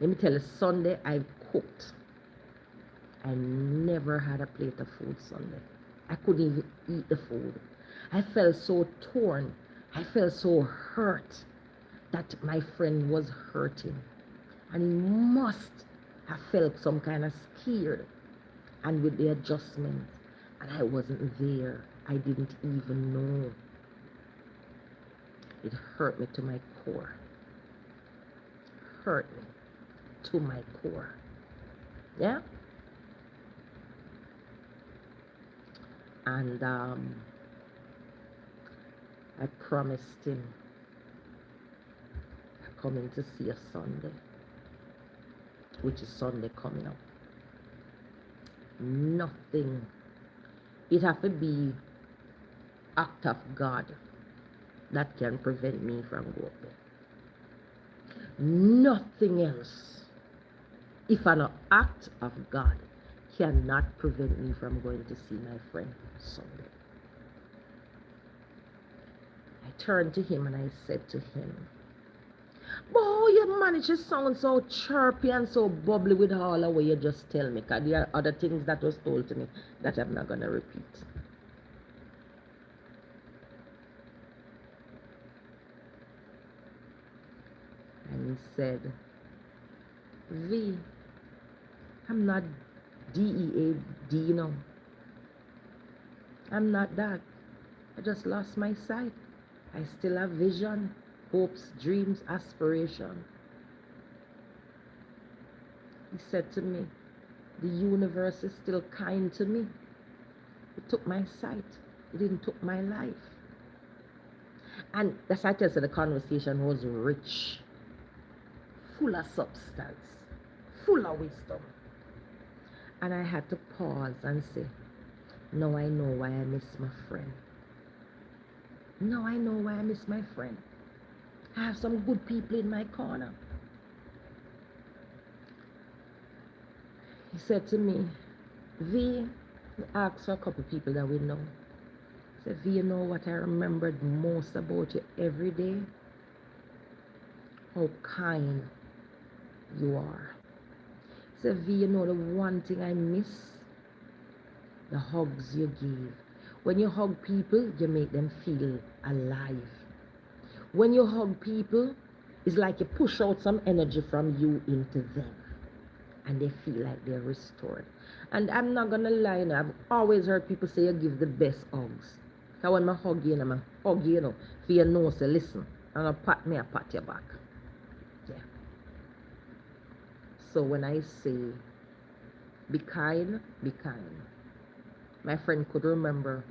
Let me tell you, Sunday I cooked. I never had a plate of food Sunday. I couldn't even eat the food. I felt so torn. I felt so hurt that my friend was hurting. And he must have felt some kind of scared. And with the adjustment, and I wasn't there. I didn't even know. It hurt me to my core. Hurt me to my core. Yeah? And I promised him I'm coming to see a Sunday, which is Sunday coming up. Nothing. It have to be act of God that can prevent me from going there. Nothing else. If an act of God cannot prevent me from going to see my friend Sunday. I turned to him and I said to him, boy, you manage to sound so chirpy and so bubbly with all the way you just tell me, because there are other things that was told to me that I'm not going to repeat. And he said, V, I'm not DEAD, I'm not that. I just lost my sight. I still have vision, hopes, dreams, aspiration. He said to me, the universe is still kind to me. It took my sight. It didn't took my life. And that's why I tell you the conversation was rich, full of substance, full of wisdom. And I had to pause and say, now I know why I miss my friend. Now I know why I miss my friend. I have some good people in my corner. He said to me, V, he asked for a couple people that we know. He said, V, you know what I remembered most about you every day? How kind you are. He said, V, you know the one thing I miss? The hugs you give. When you hug people, you make them feel alive. When you hug people, it's like you push out some energy from you into them. And they feel like they're restored. And I'm not going to lie, I've always heard people say you give the best hugs. So when I hug you, I'm hug you, for you know, say, listen, I'm going to pat me, I pat your back. Yeah. So when I say, be kind, be kind. My friend could remember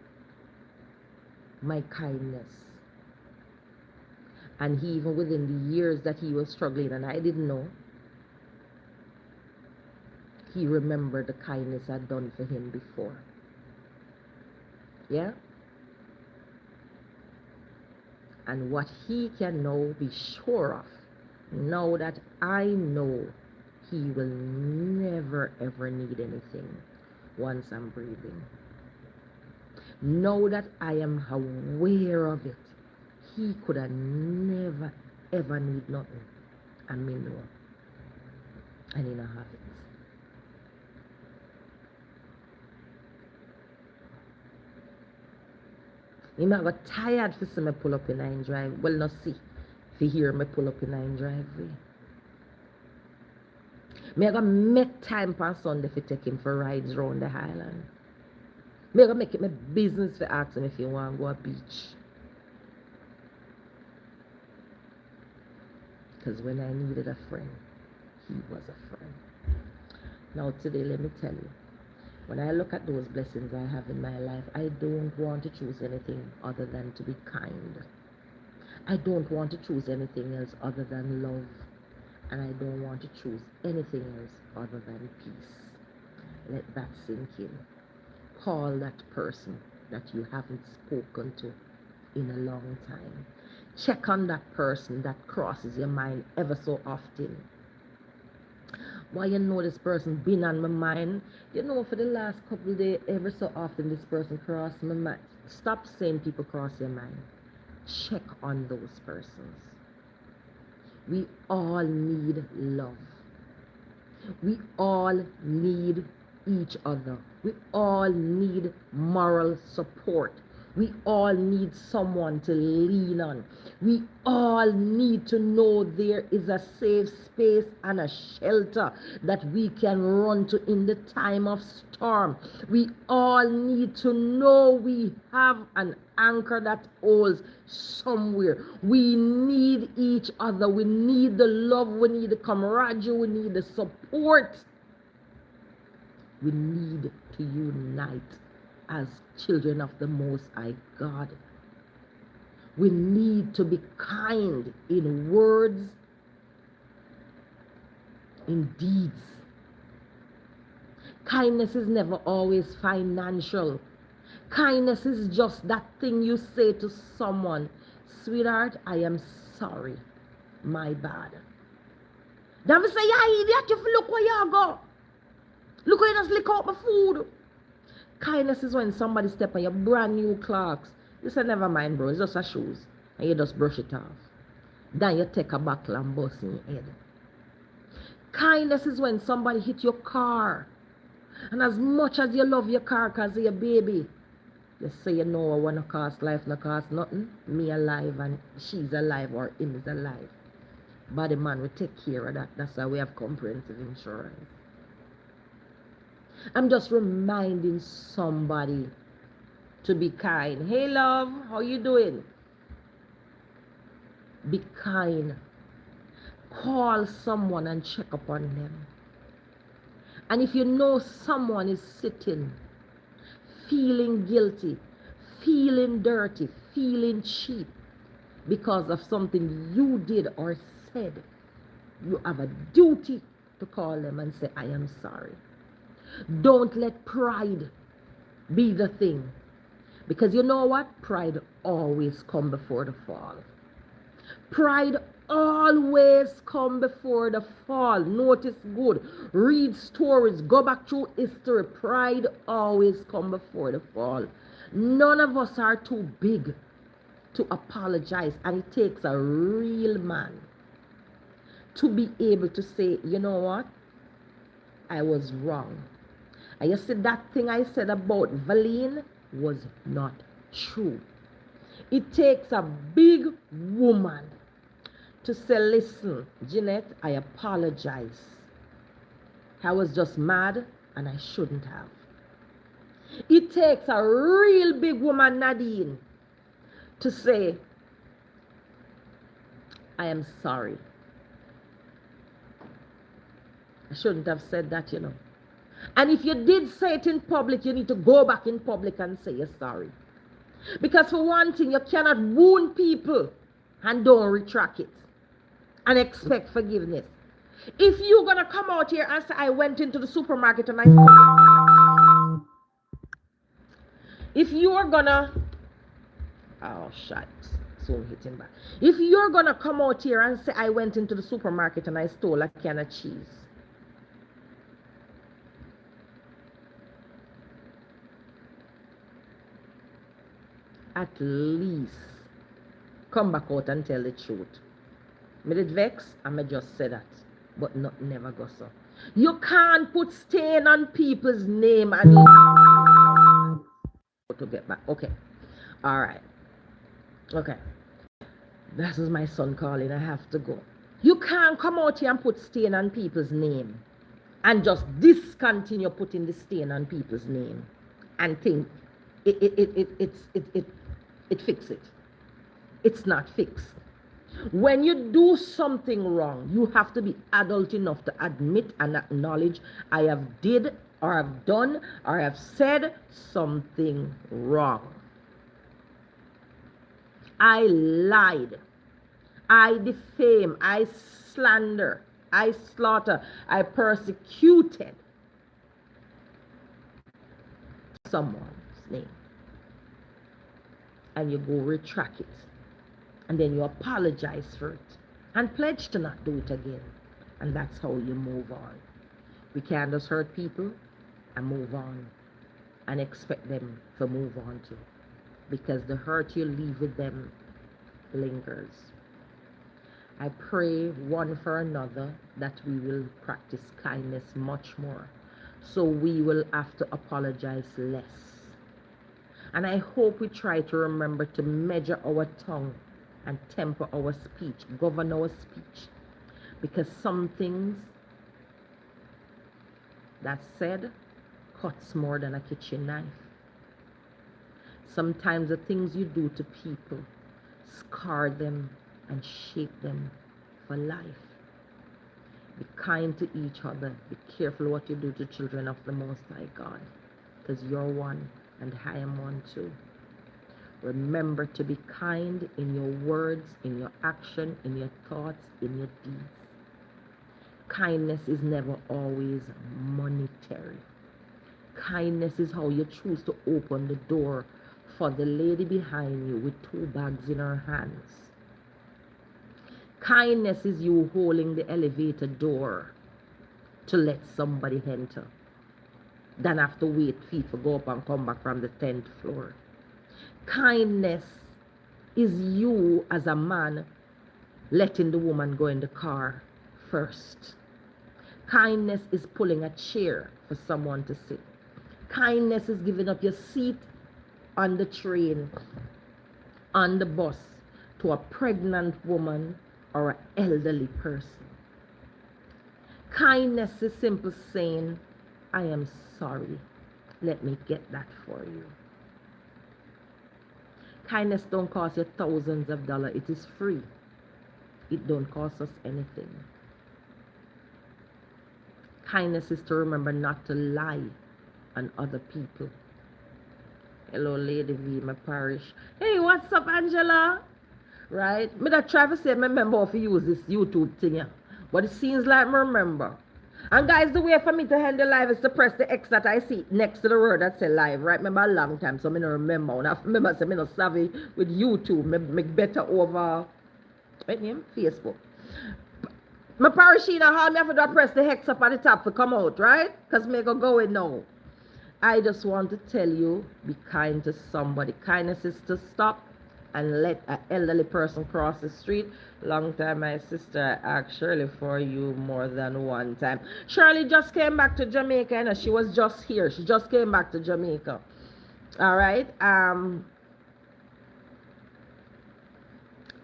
my kindness. And he, even within the years that he was struggling and I didn't know, he remembered the kindness I'd done for him before. Yeah? And what he can now be sure of Now that I know he will never ever need anything once I'm breathing. Now that I am aware of it, he could have never ever need nothing. And me know. And he not have it. You might get tired for see me pull up in nine drive. Well, not see. If you hear me pull up in nine driveway. Me gonna make time for Sunday to take him for rides around the island. Me gonna make it my business to ask him if he want to go to beach. Because when I needed a friend, he was a friend. Now today, let me tell you. When I look at those blessings I have in my life, I don't want to choose anything other than to be kind. I don't want to choose anything else other than love. And I don't want to choose anything else other than peace. Let that sink in. Call that person that you haven't spoken to in a long time. Check on that person that crosses your mind ever so often. Why you know this person been on my mind? You know, for the last couple of days, ever so often this person crossed my mind. Stop saying people cross your mind. Check on those persons. We all need love. We all need each other. We all need moral support. We all need someone to lean on. We all need to know there is a safe space and a shelter that we can run to in the time of storm. We all need to know we have an anchor that holds somewhere. We need each other. We need the love. We need the camaraderie. We need the support. We need to unite as children of the Most High God. We need to be kind in words, in deeds. Kindness is never always financial. Kindness is just that thing you say to someone, sweetheart, I am sorry, my bad. Then we say, yeah, idiot, you look where you go. Look where you just lick out my food. Kindness is when somebody step on your brand new Clarks. You say, never mind, bro, it's just a shoes. And you just brush it off. Then you take a buckle and bust in your head. Kindness is when somebody hit your car. And as much as you love your car because your baby, you say, you know, I want to cost life, no cost nothing. Me alive and she's alive or him is alive. Body man, we take care of that. That's why we have comprehensive insurance. I'm just reminding somebody to be kind. Hey, love, how you doing? Be kind. Call someone and check upon them. And if you know someone is sitting, feeling guilty, feeling dirty, feeling cheap because of something you did or said, you have a duty to call them and say, I am sorry. Don't let pride be the thing. Because you know what? Pride always comes before the fall. Pride always comes before the fall. Notice good. Read stories. Go back through history. Pride always comes before the fall. None of us are too big to apologize. And it takes a real man to be able to say, you know what? I was wrong. And you see, that thing I said about Valine was not true. It takes a big woman to say, listen, Jeanette, I apologize. I was just mad and I shouldn't have. It takes a real big woman, Nadine, to say, I am sorry. I shouldn't have said that, you know. And if you did say it in public, you need to go back in public and say you're sorry. Because for one thing, you cannot wound people and don't retract it and expect forgiveness. If you're going to come out here and say, I went into the supermarket and I said, if you are going to, oh, shut, soon hitting back. If you're going to come out here and say, I went into the supermarket and I stole a can of cheese, at least come back out and tell the truth. Me did vex, and me just say that. But not never go so. You can't put stain on people's name and to get back. Okay. All right. Okay. That is my son calling. I have to go. You can't come out here and put stain on people's name and just discontinue putting the stain on people's name and think it fix it. It's not fixed. When you do something wrong, you have to be adult enough to admit and acknowledge, I have did or have done or have said something wrong. I lied. I defame. I slander. I slaughter. I persecuted someone's name. And you go retract it. And then you apologize for it and pledge to not do it again. And that's how you move on. We can't just hurt people and move on and expect them to move on too. Because the hurt you leave with them lingers. I pray one for another that we will practice kindness much more. So we will have to apologize less. And I hope we try to remember to measure our tongue and temper our speech, govern our speech. Because some things that's said cuts more than a kitchen knife. Sometimes the things you do to people scar them and shape them for life. Be kind to each other. Be careful what you do to children of the Most High God. Because you're one and I am one too. Remember to be kind in your words, in your action, in your thoughts, in your deeds. Kindness is never always monetary. Kindness is how you choose to open the door for the lady behind you with 2 bags in her hands. Kindness is you holding the elevator door to let somebody enter. Then have to wait for it to go up and come back from the 10th floor. Kindness is you as a man letting the woman go in the car first. Kindness is pulling a chair for someone to sit. Kindness is giving up your seat on the train, on the bus, to a pregnant woman or an elderly person. Kindness is simply saying, I am sorry. Let me get that for you. Kindness don't cost you thousands of dollars. It is free. It don't cost us anything. Kindness is to remember not to lie on other people. Hello, Lady V, my parish. Hey, what's up, Angela? Right? Me that try to say, I remember how to use this YouTube thing, yeah. But it seems like I remember. And guys, the way for me to handle live is to press the X that I see next to the word that say live, right? Remember a long time, so I don't remember. And I remember say I not savvy with YouTube. Me better over, what name? Facebook. My parishina, how me have to press the X up at the top to come out, right? Because me go in now. I just want to tell you, be kind to somebody. Kindness is to stop and let an elderly person cross the street. Long time my sister asked Shirley for you more than one time. Shirley just came back to Jamaica, and she was just here. She just came back to Jamaica. All right.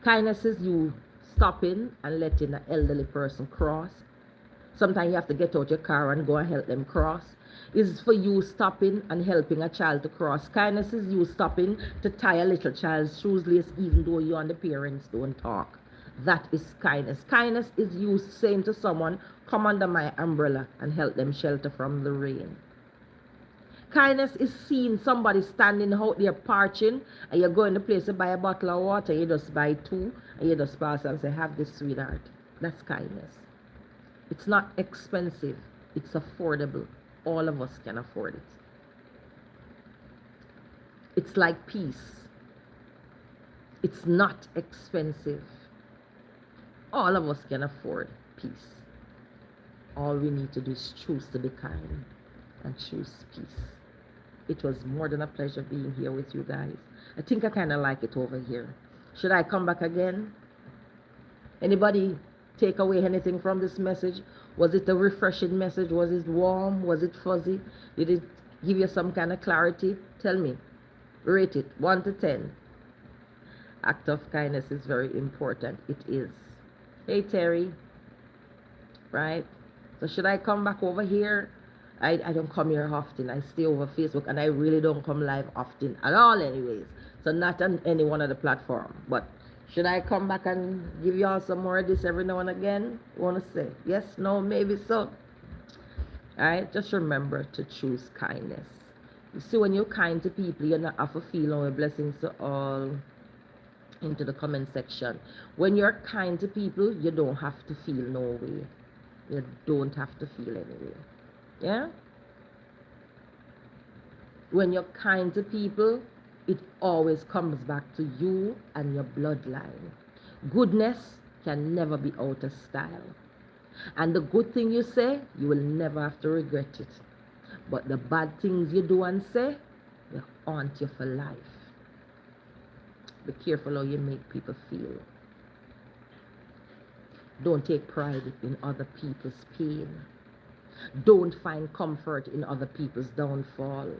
Kindness is you stopping and letting an elderly person cross. Sometimes you have to get out your car and go and help them cross. Is for you stopping and helping a child to cross. Kindness is you stopping to tie a little child's shoes lace even though you and the parents don't talk. That is kindness. Kindness is you saying to someone, come under my umbrella and help them shelter from the rain. Kindness is seeing somebody standing out there parching and you're going to place to buy a bottle of water, you just buy 2 and you just pass and say, have this, sweetheart. That's kindness. It's not expensive. It's affordable. All of us can afford it. It's like peace. It's not expensive. All of us can afford peace. All we need to do is choose to be kind and choose peace. It was more than a pleasure being here with you guys. I think I kind of like it over here. Should I come back again? Anybody take away anything from this message? Was it a refreshing message? Was it warm? Was it fuzzy? Did it give you some kind of clarity? Tell me. Rate it 1 to 10. Act of kindness is very important. It is. Hey, Terry. Right? So should I come back over here? I don't come here often. I stay over Facebook, and I really don't come live often at all anyways. So not on any one of the platform. But should I come back and give y'all some more of this every now and again? Want to say yes, no, maybe so. Alright, just remember to choose kindness. You see, when you're kind to people, you're not have to feel no blessings to all into the comment section. When you're kind to people, you don't have to feel no way. You don't have to feel any way. Yeah? When you're kind to people, it always comes back to you and your bloodline. Goodness can never be out of style. And the good thing you say, you will never have to regret it. But the bad things you do and say, will haunt you for life. Be careful how you make people feel. Don't take pride in other people's pain. Don't find comfort in other people's downfall.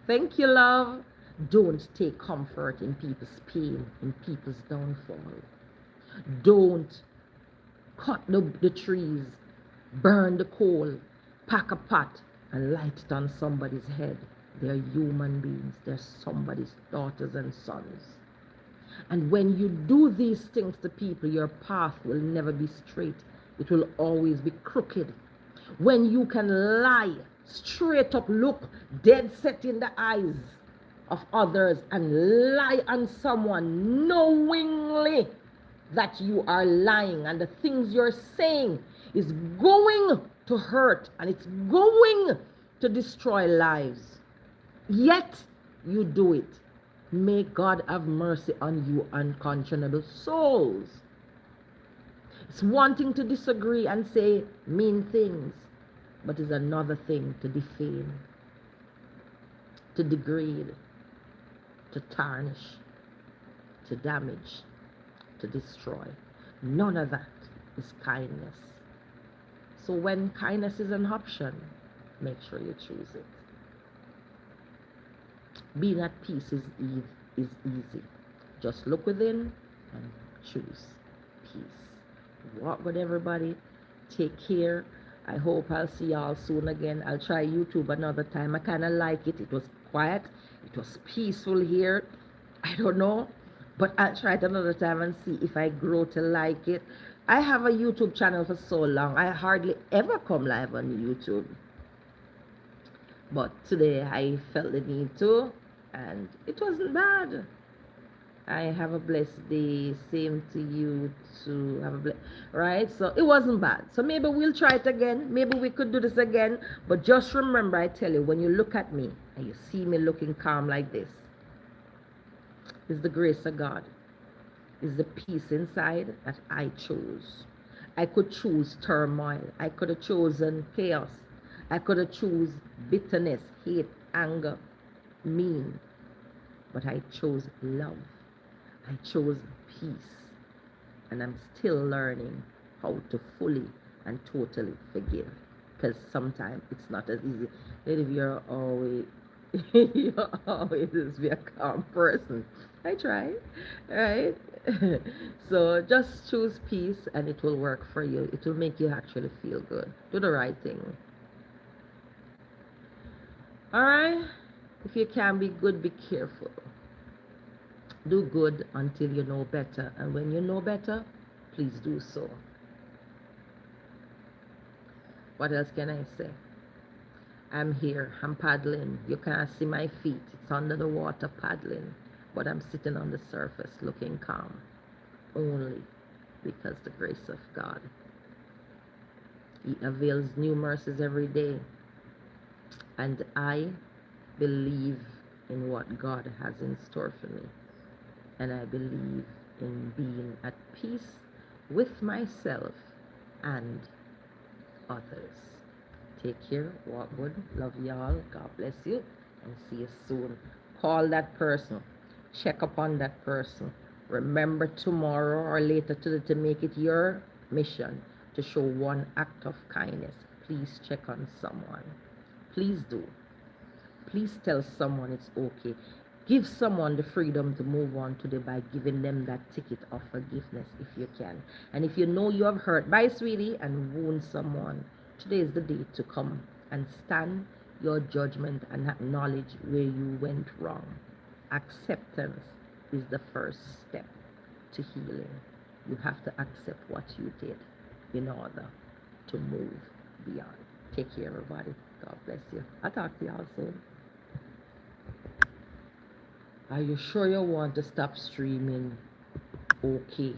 Thank you, love. Don't take comfort in people's pain, in people's downfall. Don't cut the trees, burn the coal, pack a pot, and light it on somebody's head. They're human beings. They're somebody's daughters and sons. And when you do these things to people, your path will never be straight. It will always be crooked. When you can lie, straight up look, dead set in the eyes of others and lie on someone knowingly that you are lying and the things you're saying is going to hurt and it's going to destroy lives. Yet you do it. May God have mercy on you unconscionable souls. It's one thing to disagree and say mean things, but it's another thing to defame, to degrade, to tarnish, to damage, to destroy. None of that is kindness. So when kindness is an option, make sure you choose it. Being at peace is easy. Just look within and choose peace. Walk with everybody. Take care. I hope I'll see y'all soon again. I'll try YouTube another time. I kind of like it. It was quiet. It was peaceful here. I don't know. But I'll try it another time and see if I grow to like it. I have a YouTube channel for so long. I hardly ever come live on YouTube. But today I felt the need to. And it wasn't bad. I have a blessed day. Same to you too. Have a right? So it wasn't bad. So maybe we'll try it again. Maybe we could do this again. But just remember, I tell you, when you look at me and you see me looking calm like this, it's the grace of God. It's the peace inside that I chose. I could choose turmoil. I could have chosen chaos. I could have chosen bitterness, hate, anger, mean, but I chose love. I chose peace, and I'm still learning how to fully and totally forgive, because sometimes it's not as easy. Lady, you're always be a calm person. I try, right? So just choose peace and it will work for you. It will make you actually feel good. Do the right thing. All right? If you can be good, be careful. Do good until you know better. And when you know better, please do so. What else can I say? I'm here. I'm paddling. You can't see my feet. It's under the water paddling. But I'm sitting on the surface looking calm. Only because the grace of God. He avails new mercies every day. And I believe in what God has in store for me. and I believe in being at peace with myself and others. Take care, walk good, love y'all, God bless you, and see you soon. Call that person, check upon that person. Remember tomorrow or later today to make it your mission to show one act of kindness. Please check on someone. Please do. Please tell someone it's okay. Give someone the freedom to move on today by giving them that ticket of forgiveness if you can. And if you know you have hurt, bye sweetie, and wound someone, today is the day to come and stand your judgment and acknowledge where you went wrong. Acceptance is the first step to healing. You have to accept what you did in order to move beyond. Take care, everybody. God bless you. I'll talk to y'all soon. Are you sure you want to stop streaming? Okay.